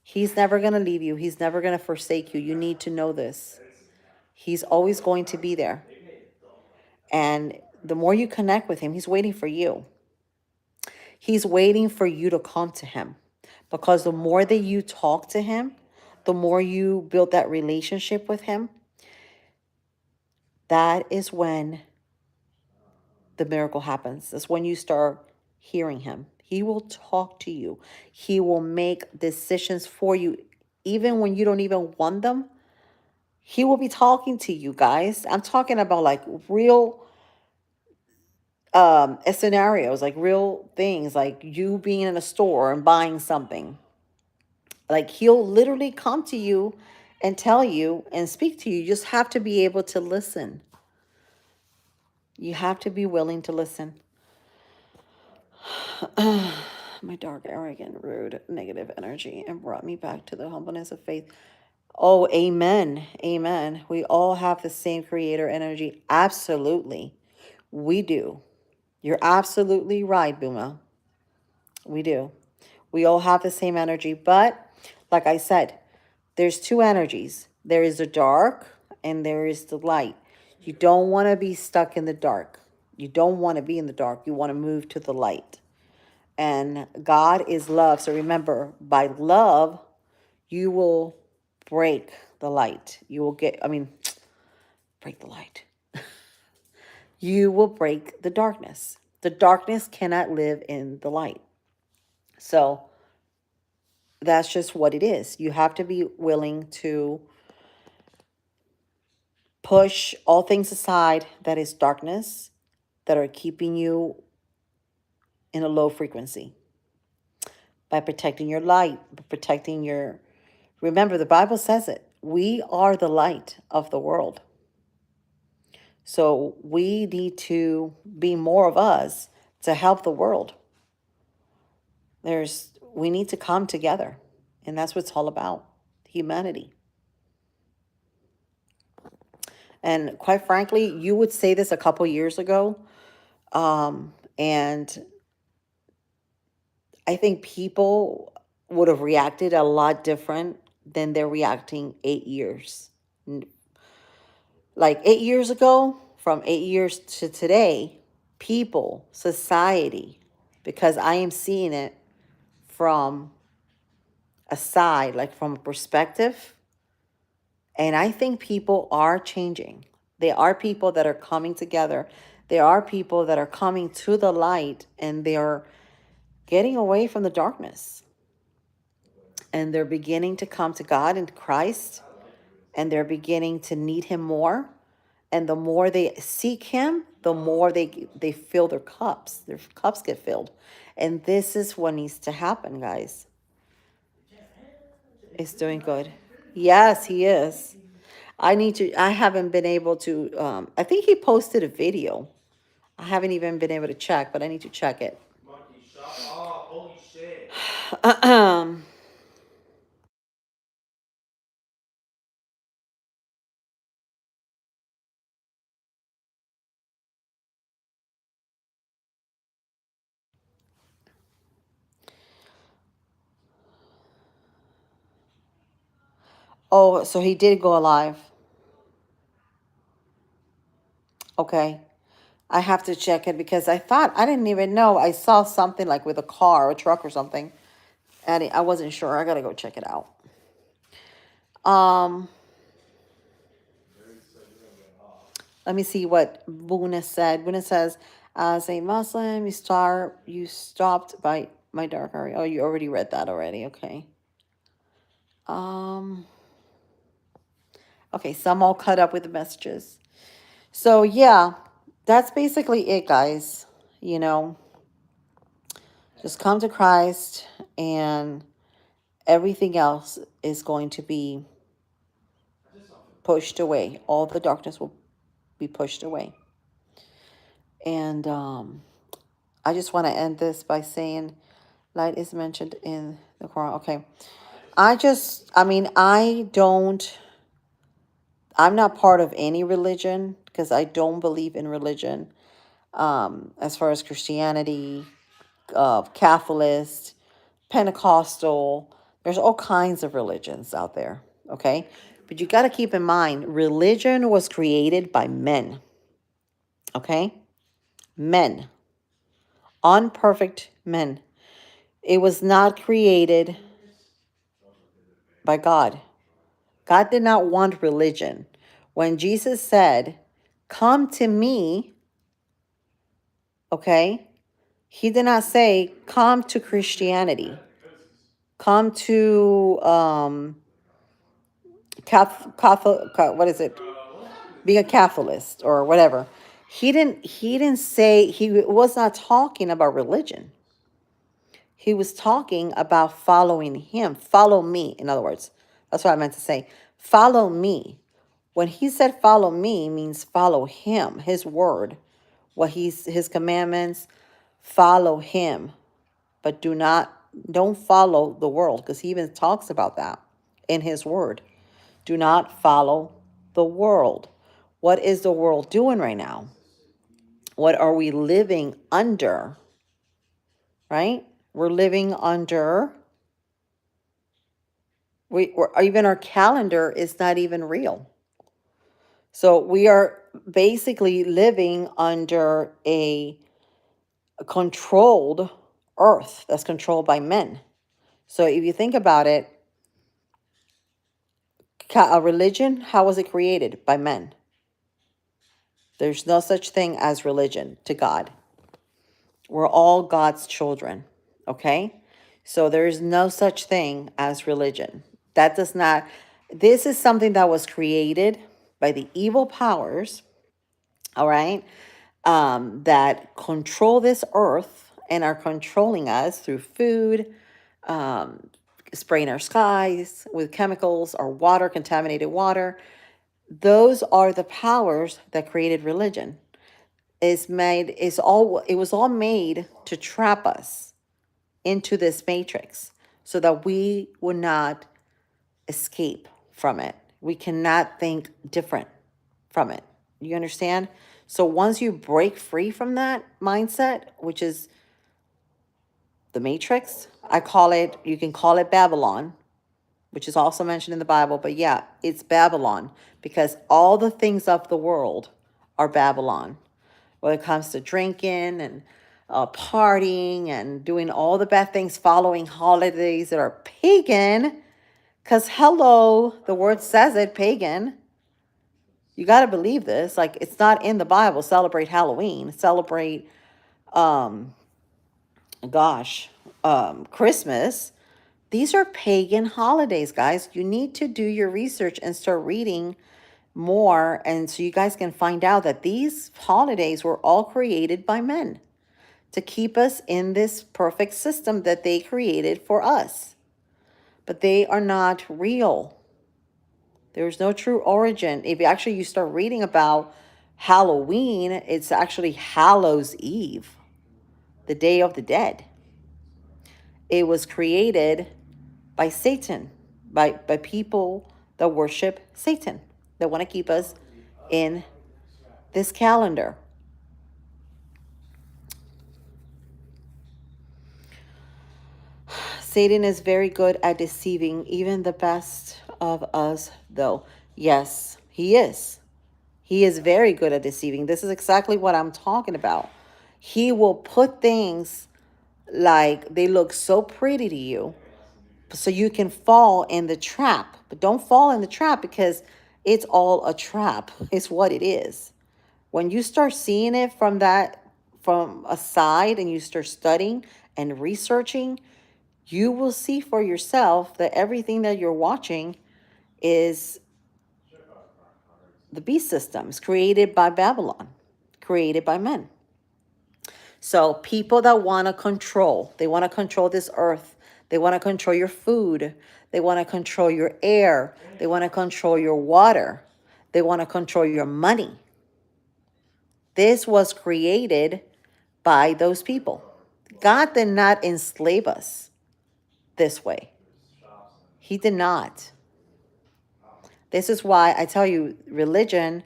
he's never going to leave you. He's never going to forsake you. You need to know this. He's always going to be there. And the more you connect with him, he's waiting for you. He's waiting for you to come to him. Because the more that you talk to him, the more you build that relationship with him, that is when the miracle happens. That's when you start hearing him. He will talk to you. He will make decisions for you, even when you don't even want them. He will be talking to you, guys. I'm talking about like real scenarios, like real things, like you being in a store and buying something. Like he'll literally come to you and tell you and speak to you. You just have to be able to listen. You have to be willing to listen. My dark, arrogant, rude, negative energy, and brought me back to the humbleness of faith. Oh, amen. Amen. We all have the same creator energy. Absolutely. We do. You're absolutely right, Buma. We do. We all have the same energy, but like I said, there's two energies. There is the dark and there is the light. You don't want to be stuck in the dark. You don't want to be in the dark. You want to move to the light. And God is love. So remember, by love, you will break the light. You will break the light. You will break the darkness. The darkness cannot live in the light. So that's just what it is. You have to be willing to push all things aside that is darkness, that are keeping you in a low frequency, by protecting your light, by protecting your. Remember, the Bible says it. We are the light of the world. So we need to be more of us to help the world. We need to come together. And that's what it's all about, humanity. And quite frankly, you would say this a couple years ago. And I think people would have reacted a lot different than they're reacting 8 years. Like 8 years ago, from 8 years to today, people, society, because I am seeing it from a side, like from a perspective. And I think people are changing. There are people that are coming together. There are people that are coming to the light and they're getting away from the darkness. And they're beginning to come to God and Christ. And they're beginning to need him more. And the more they seek him, the more they fill their cups. Their cups get filled. And this is what needs to happen, guys. It's doing good. Yes, he is. I haven't been able to, I think he posted a video. I haven't even been able to check, but I need to check it. Holy shit. Oh, so he did go live. Okay. I have to check it because I didn't even know. I saw something like with a car or a truck or something. And I wasn't sure. I gotta go check it out. Um, Let me see what Buna said. Buna says, as a Muslim, you stopped by my dark area. Oh, you already read that already. Okay. Um, okay, so I'm all caught up with the messages. So yeah, that's basically it, guys. You know, just come to Christ and everything else is going to be pushed away. All the darkness will be pushed away. And I just want to end this by saying light is mentioned in the Quran. Okay. I'm not part of any religion because I don't believe in religion. As far as Christianity, Catholic, Pentecostal, there's all kinds of religions out there. Okay. But you got to keep in mind, religion was created by men. Okay. Men. Unperfect men. It was not created by God. God did not want religion. When Jesus said, come to me, okay, he did not say, come to Christianity. Come to Catholic, what is it? Being a Catholicist or whatever. He didn't say, he was not talking about religion. He was talking about following him. Follow me, in other words. That's what I meant to say. Follow me. When he said follow me means follow him, his word, his commandments, follow him. But don't follow the world, because he even talks about that in his word. Do not follow the world. What is the world doing right now? What are we living under, right? We're living under, even our calendar is not even real. So we are basically living under a controlled earth that's controlled by men. So if you think about it, a religion, how was it created? By men. There's no such thing as religion to God. We're all God's children, okay? So there is no such thing as religion. That does not, this is something that was created by the evil powers, all right, that control this earth and are controlling us through food, spraying our skies with chemicals or water, contaminated water. Those are the powers that created religion. It was all made to trap us into this matrix so that we would not escape from it. We cannot think different from it. You understand? So once you break free from that mindset, which is the matrix, you can call it Babylon, which is also mentioned in the Bible, but yeah, it's Babylon because all the things of the world are Babylon. When it comes to drinking and partying and doing all the bad things, following holidays that are pagan, because hello, the word says it, pagan. You got to believe this. Like, it's not in the Bible. Celebrate Halloween. Celebrate, Christmas. These are pagan holidays, guys. You need to do your research and start reading more. And so you guys can find out that these holidays were all created by men to keep us in this perfect system that they created for us. But they are not real. There's no true origin. If you start reading about Halloween, it's actually Hallows Eve, the Day of the Dead. It was created by Satan, by people that worship Satan, that want to keep us in this calendar. Satan is very good at deceiving even the best of us, though. Yes, he is. He is very good at deceiving. This is exactly what I'm talking about. He will put things like they look so pretty to you so you can fall in the trap. But don't fall in the trap because it's all a trap. It's what it is. When you start seeing it from a side and you start studying and researching, you will see for yourself that everything that you're watching is the beast systems created by Babylon, created by men. So people that want to control, they want to control this earth. They want to control your food. They want to control your air. They want to control your water. They want to control your money. This was created by those people. God did not enslave us this way. He did not. This is why I tell you, religion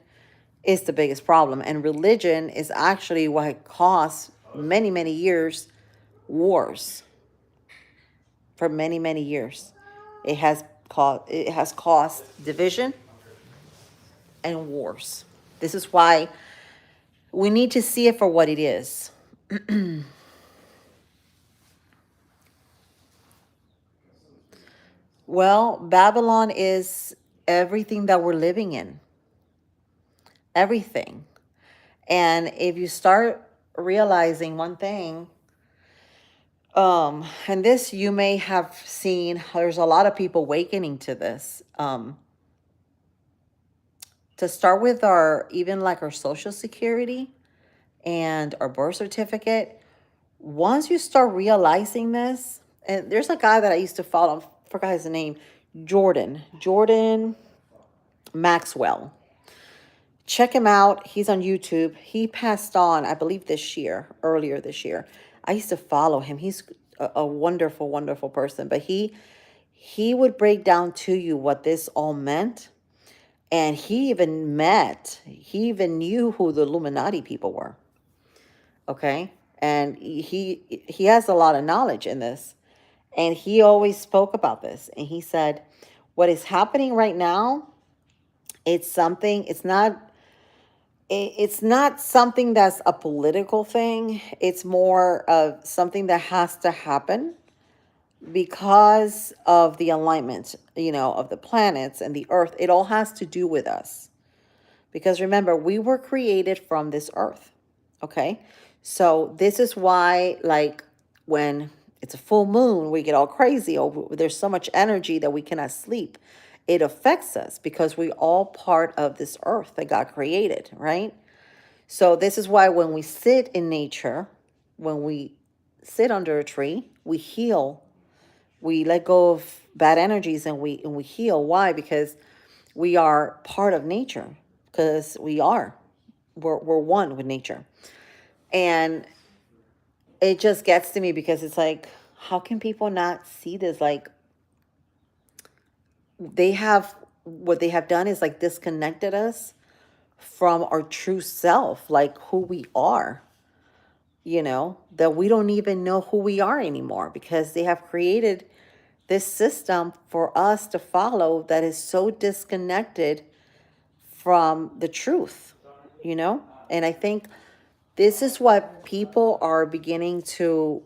is the biggest problem. And religion is actually what caused many, many years wars. For many, many years. It has caused division and wars. This is why we need to see it for what it is. Well, Babylon is everything that we're living in. Everything. And if you start realizing one thing, and this you may have seen, there's a lot of people awakening to this. To start with even like our social security and our birth certificate, once you start realizing this, and there's a guy that I used to follow, I forgot his name, Jordan Maxwell. Check him out. He's on YouTube. He passed on, I believe earlier this year. I used to follow him. He's a wonderful, wonderful person. But he would break down to you what this all meant. And he even knew who the Illuminati people were. Okay. And he has a lot of knowledge in this. And he always spoke about this. And he said, what is happening right now, it's something, it's not something that's a political thing. It's more of something that has to happen because of the alignment, of the planets and the earth. It all has to do with us. Because remember, we were created from this earth. Okay? So this is why, like, when it's a full moon, we get all crazy. Or there's so much energy that we cannot sleep. It affects us because we all part of this earth that God created, right? So this is why when we sit in nature, when we sit under a tree, we heal. We let go of bad energies and we heal. Why? Because we are part of nature. Because we're one with nature. And it just gets to me because it's like, how can people not see this? Like, what they have done is like disconnected us from our true self, like who we are, that we don't even know who we are anymore because they have created this system for us to follow that is so disconnected from the truth, And I think this is what people are beginning to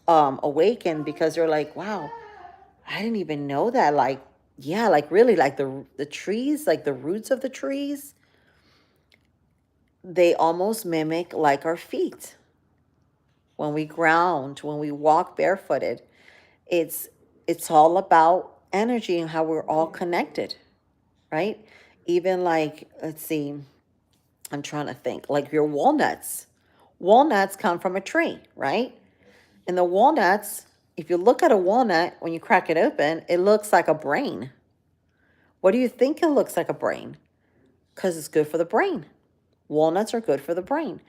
awaken because they're like, wow, I didn't even know that. Like, yeah, like really, like the trees, like the roots of the trees, they almost mimic like our feet. When we ground, when we walk barefooted, it's it's all about energy and how we're all connected, right? Even like, let's see, I'm trying to think, like your walnuts. Walnuts come from a tree, right? And the walnuts, if you look at a walnut, when you crack it open, it looks like a brain. What do you think it looks like a brain? Because it's good for the brain. Walnuts are good for the brain.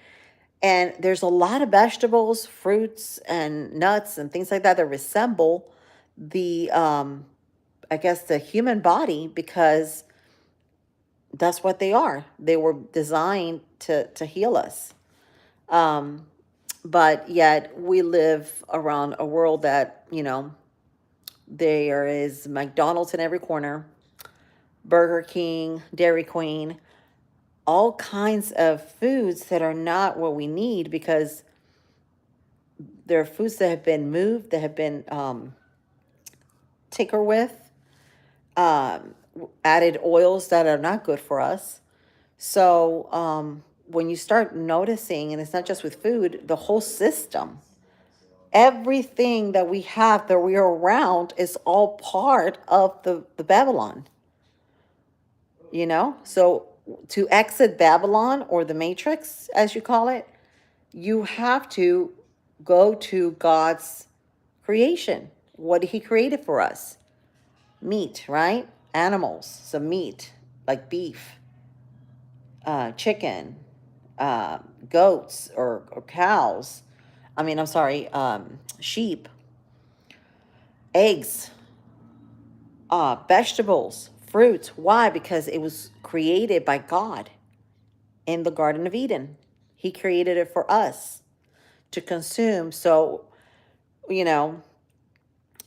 And there's a lot of vegetables, fruits, and nuts and things like that that resemble the, I guess, the human body because that's what they are. They were designed to heal us. Um, but yet we live around a world that, there is McDonald's in every corner, Burger King, Dairy Queen, all kinds of foods that are not what we need because there are foods that have been moved, that have been tinkered with, um, added oils that are not good for us. So when you start noticing, and it's not just with food, the whole system, everything that we have that we are around is all part of the Babylon, So to exit Babylon or the Matrix, as you call it, you have to go to God's creation. What he created for us. Meat, right? Animals, some meat, like beef, chicken, goats or cows. I mean, I'm sorry, sheep, eggs, vegetables, fruits. Why? Because it was created by God in the Garden of Eden. He created it for us to consume. So, you know,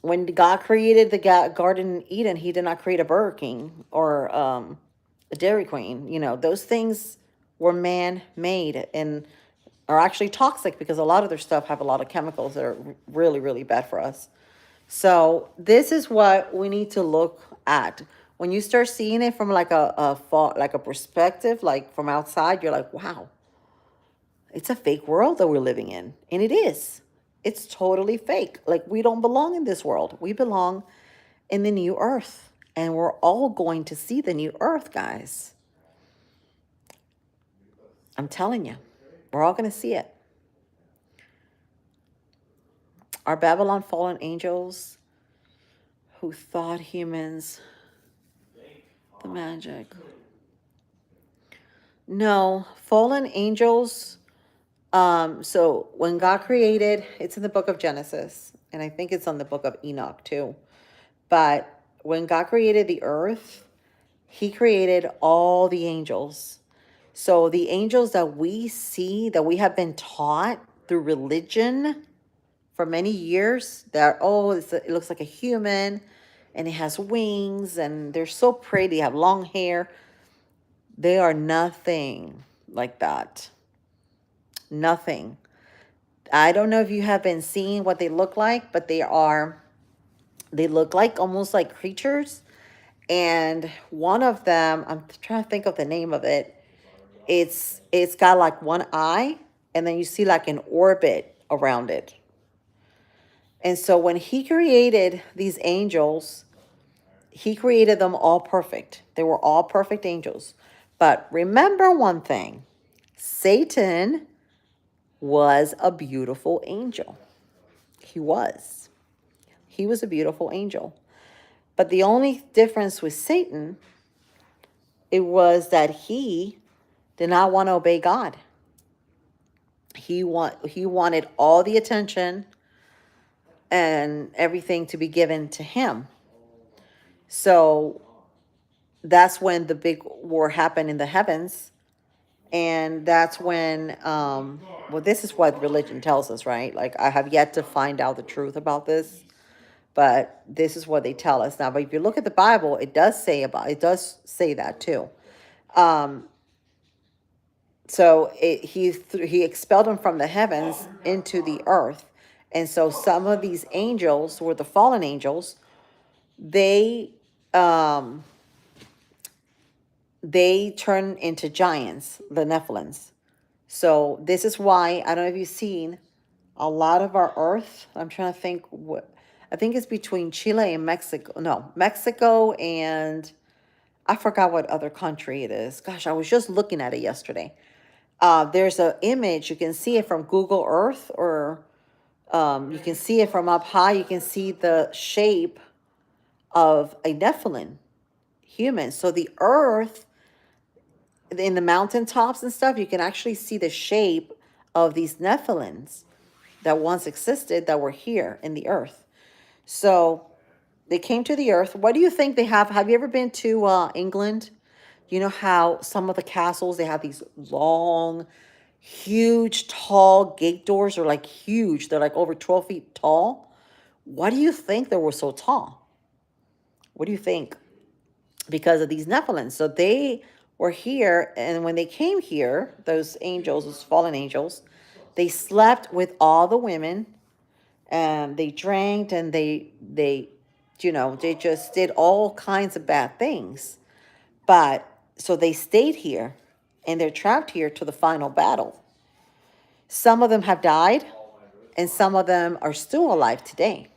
when God created the Garden of Eden, he did not create a Burger King or a Dairy Queen. Those things were man-made and are actually toxic because a lot of their stuff have a lot of chemicals that are really, really bad for us. So this is what we need to look at. When you start seeing it from like like a perspective, like from outside, you're like, wow, it's a fake world that we're living in. And it is. It's totally fake. Like we don't belong in this world. We belong in the new earth. And we're all going to see the new earth, guys. I'm telling you, we're all going to see it. Are Babylon fallen angels who thought humans the magic? No, fallen angels. So when God created, it's in the book of Genesis, and I think it's on the book of Enoch too. But when God created the earth, he created all the angels. So the angels that we see, that we have been taught through religion for many years, that, oh, it looks like a human and it has wings and they're so pretty, have long hair. They are nothing like that. Nothing. I don't know if you have been seeing what they look like, but they look like almost like creatures. And one of them, I'm trying to think of the name of it. It's got like one eye, and then you see like an orbit around it. And so when he created these angels, he created them all perfect. They were all perfect angels. But remember one thing, Satan was a beautiful angel. He was. He was a beautiful angel. But the only difference with Satan, it was that he did not want to obey God. He wanted all the attention and everything to be given to him. So that's when the big war happened in the heavens. And that's when, well, this is what religion tells us, right? Like, I have yet to find out the truth about this, but this is what they tell us now. But if you look at the Bible, it does say that too. So he expelled them from the heavens into the earth. And so some of these angels were the fallen angels. They turn into giants, the Nephilims. So this is why, I don't know if you've seen a lot of our earth. I'm trying to think I think it's between Chile and Mexico. No, Mexico and I forgot what other country it is. Gosh, I was just looking at it yesterday. There's an image, you can see it from Google Earth, or you can see it from up high. You can see the shape of a Nephilim human. So the earth, in the mountaintops and stuff, you can actually see the shape of these Nephilims that once existed, that were here in the earth. So they came to the earth. What do you think they have? Have you ever been to England? You know how some of the castles, they have these long, huge, tall gate doors. Are like huge. They're like over 12 feet tall. Why do you think they were so tall? What do you think? Because of these Nephilims. So they were here, and when they came here, those angels, those fallen angels, they slept with all the women, and they drank, and they just did all kinds of bad things. But so they stayed here, and they're trapped here to the final battle. Some of them have died, and some of them are still alive today.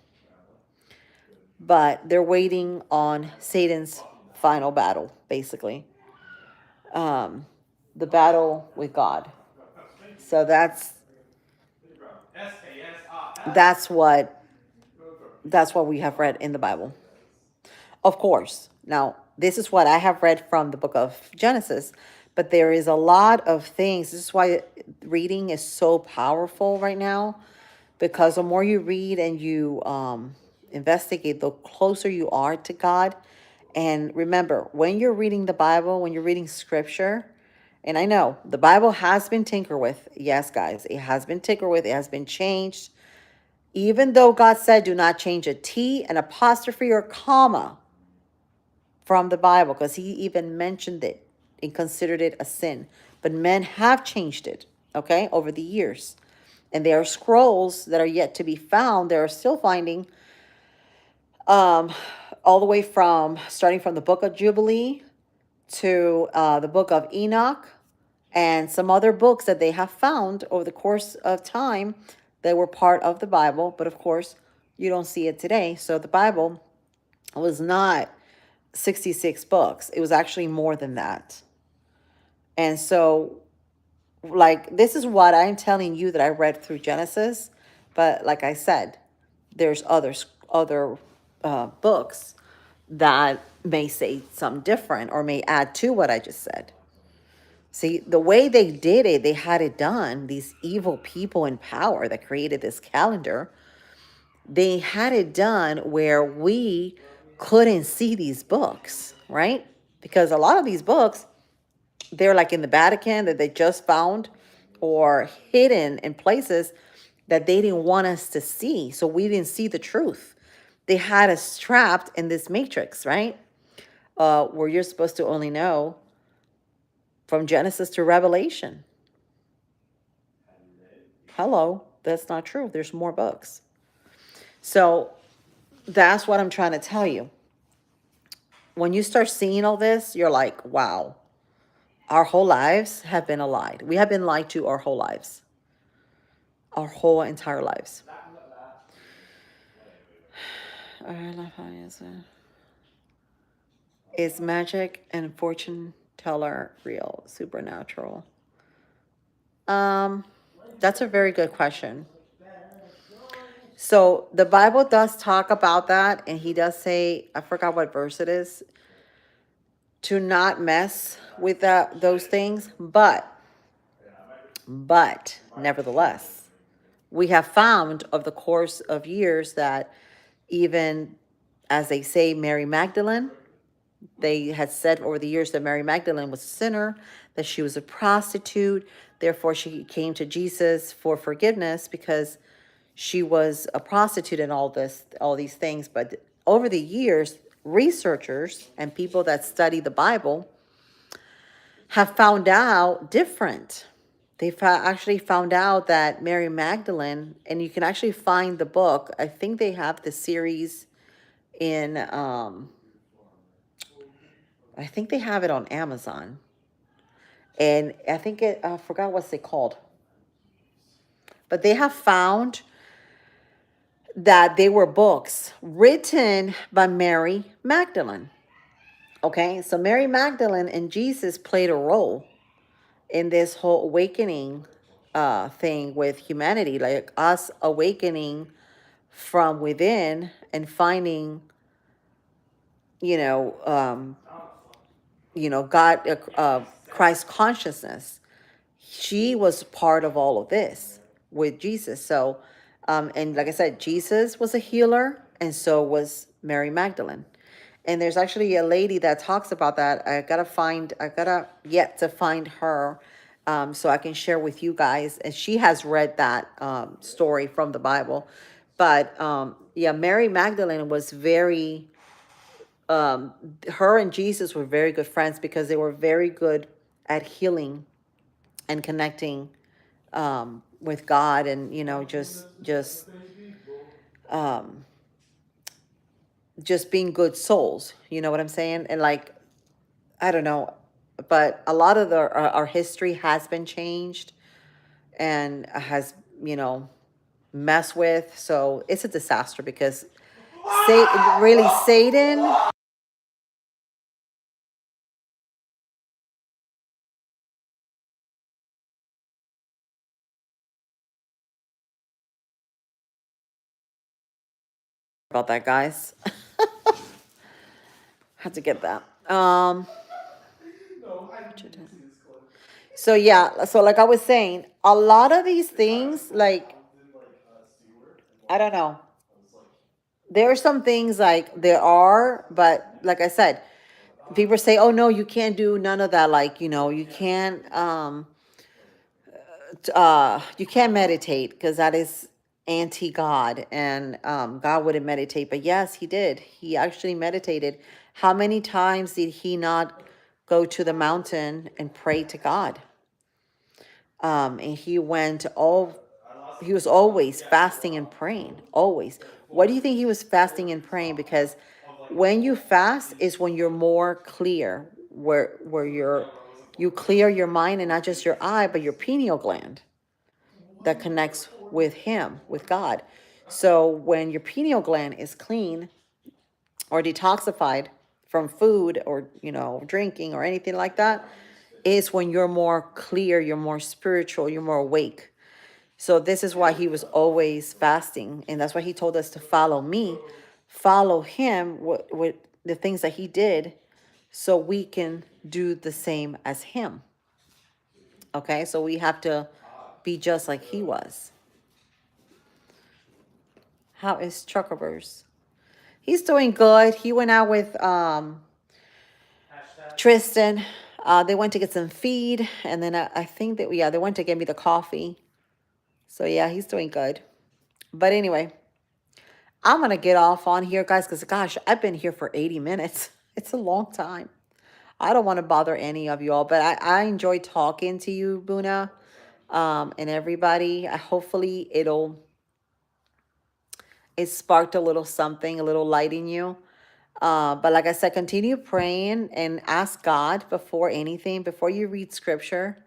But they're waiting on Satan's final battle, basically. The battle with God. So that's what we have read in the Bible. Of course. Now, this is what I have read from the book of Genesis, but there is a lot of things. This is why reading is so powerful right now, because the more you read and you investigate, the closer you are to God. And remember, when you're reading the Bible, when you're reading scripture, and I know the Bible has been tinkered with. Yes, guys, it has been tinkered with. It has been changed. Even though God said, do not change a T, an apostrophe, or comma from the Bible, because he even mentioned it and considered it a sin. But men have changed it, okay, over the years. And there are scrolls that are yet to be found. They are still finding all the way from, starting from the book of Jubilee to the book of Enoch, and some other books that they have found over the course of time that were part of the Bible. But of course, you don't see it today. So the Bible was not 66 books. It was actually more than that. And so, like, this is what I'm telling you that I read through Genesis. But like I said, there's other books that may say something different or may add to what I just said. See, the way they did it, they had it done. These evil people in power that created this calendar, they had it done where we couldn't see these books, right? Because a lot of these books, they're like in the Vatican that they just found, or hidden in places that they didn't want us to see. So we didn't see the truth. They had us trapped in this matrix, right? Where you're supposed to only know from Genesis to Revelation. Hello, that's not true. There's more books. So that's what I'm trying to tell you. When you start seeing all this, you're like, wow, our whole lives have been lied. We have been lied to our whole lives, our whole entire lives. Is magic and fortune teller real, supernatural? That's a very good question. So the Bible does talk about that, and he does say, I forgot what verse it is, to not mess with those things, but nevertheless, we have found of the course of years that even, as they say, Mary Magdalene, they had said over the years that Mary Magdalene was a sinner, that she was a prostitute. Therefore, she came to Jesus for forgiveness because she was a prostitute and all these things. But over the years, researchers and people that study the Bible have found out different. They actually found out that Mary Magdalene, and you can actually find the book. I think they have the series in, I think they have it on Amazon. And I think I forgot what's it called. But they have found that they were books written by Mary Magdalene. Okay, so Mary Magdalene and Jesus played a role in this whole awakening thing with humanity, like us awakening from within and finding, God, Christ consciousness. She was part of all of this with Jesus. So, and like I said, Jesus was a healer, and so was Mary Magdalene. And there's actually a lady that talks about that. I gotta yet to find her, so I can share with you guys. And she has read that story from the Bible. But yeah, Mary Magdalene was very, her and Jesus were very good friends because they were very good at healing and connecting with God, and just being good souls. You know what I'm saying? And like, I don't know, but a lot of our history has been changed and has, messed with. So it's a disaster because Satan. About that, guys. Had to get that. So yeah, so like I was saying, a lot of these things, like, I don't know. There are some things like there are, but like I said, people say, "Oh no, you can't do none of that." Like, you can't meditate because that is anti-God, and God wouldn't meditate. But yes, he did. He actually meditated. How many times did he not go to the mountain and pray to God? And he was always fasting and praying, always. What do you think he was fasting and praying? Because when you fast is when you're more clear, where you clear your mind, and not just your eye, but your pineal gland that connects with him, with God. So when your pineal gland is clean or detoxified from food or, drinking or anything like that, is when you're more clear, you're more spiritual, you're more awake. So this is why he was always fasting. And that's why he told us to follow me, follow him with the things that he did, so we can do the same as him. Okay, so we have to be just like he was. How is Chuckleverse? He's doing good. He went out with Tristan They went to get some feed, and then I think that, yeah, they went to get me the coffee. So yeah, he's doing good. But anyway, I'm gonna get off on here, guys, because gosh, I've been here for 80 minutes. It's a long time. I don't want to bother any of you all, but I enjoy talking to you, Buna, and everybody. Hopefully it sparked a little something, a little light in you. But like I said, continue praying and ask God before anything, before you read scripture.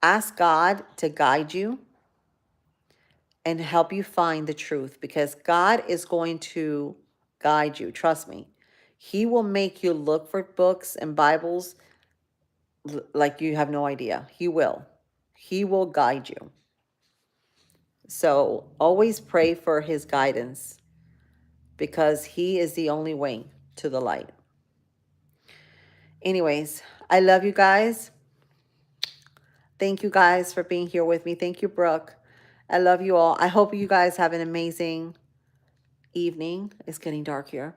Ask God to guide you and help you find the truth, because God is going to guide you. Trust me. He will make you look for books and Bibles like you have no idea. He will. He will guide you. So always pray for his guidance, because he is the only way to the light. Anyways, I love you guys. Thank you guys for being here with me. Thank you, Brooke. I love you all. I hope you guys have an amazing evening. It's getting dark here.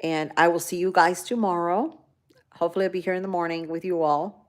And I will see you guys tomorrow. Hopefully I'll be here in the morning with you all.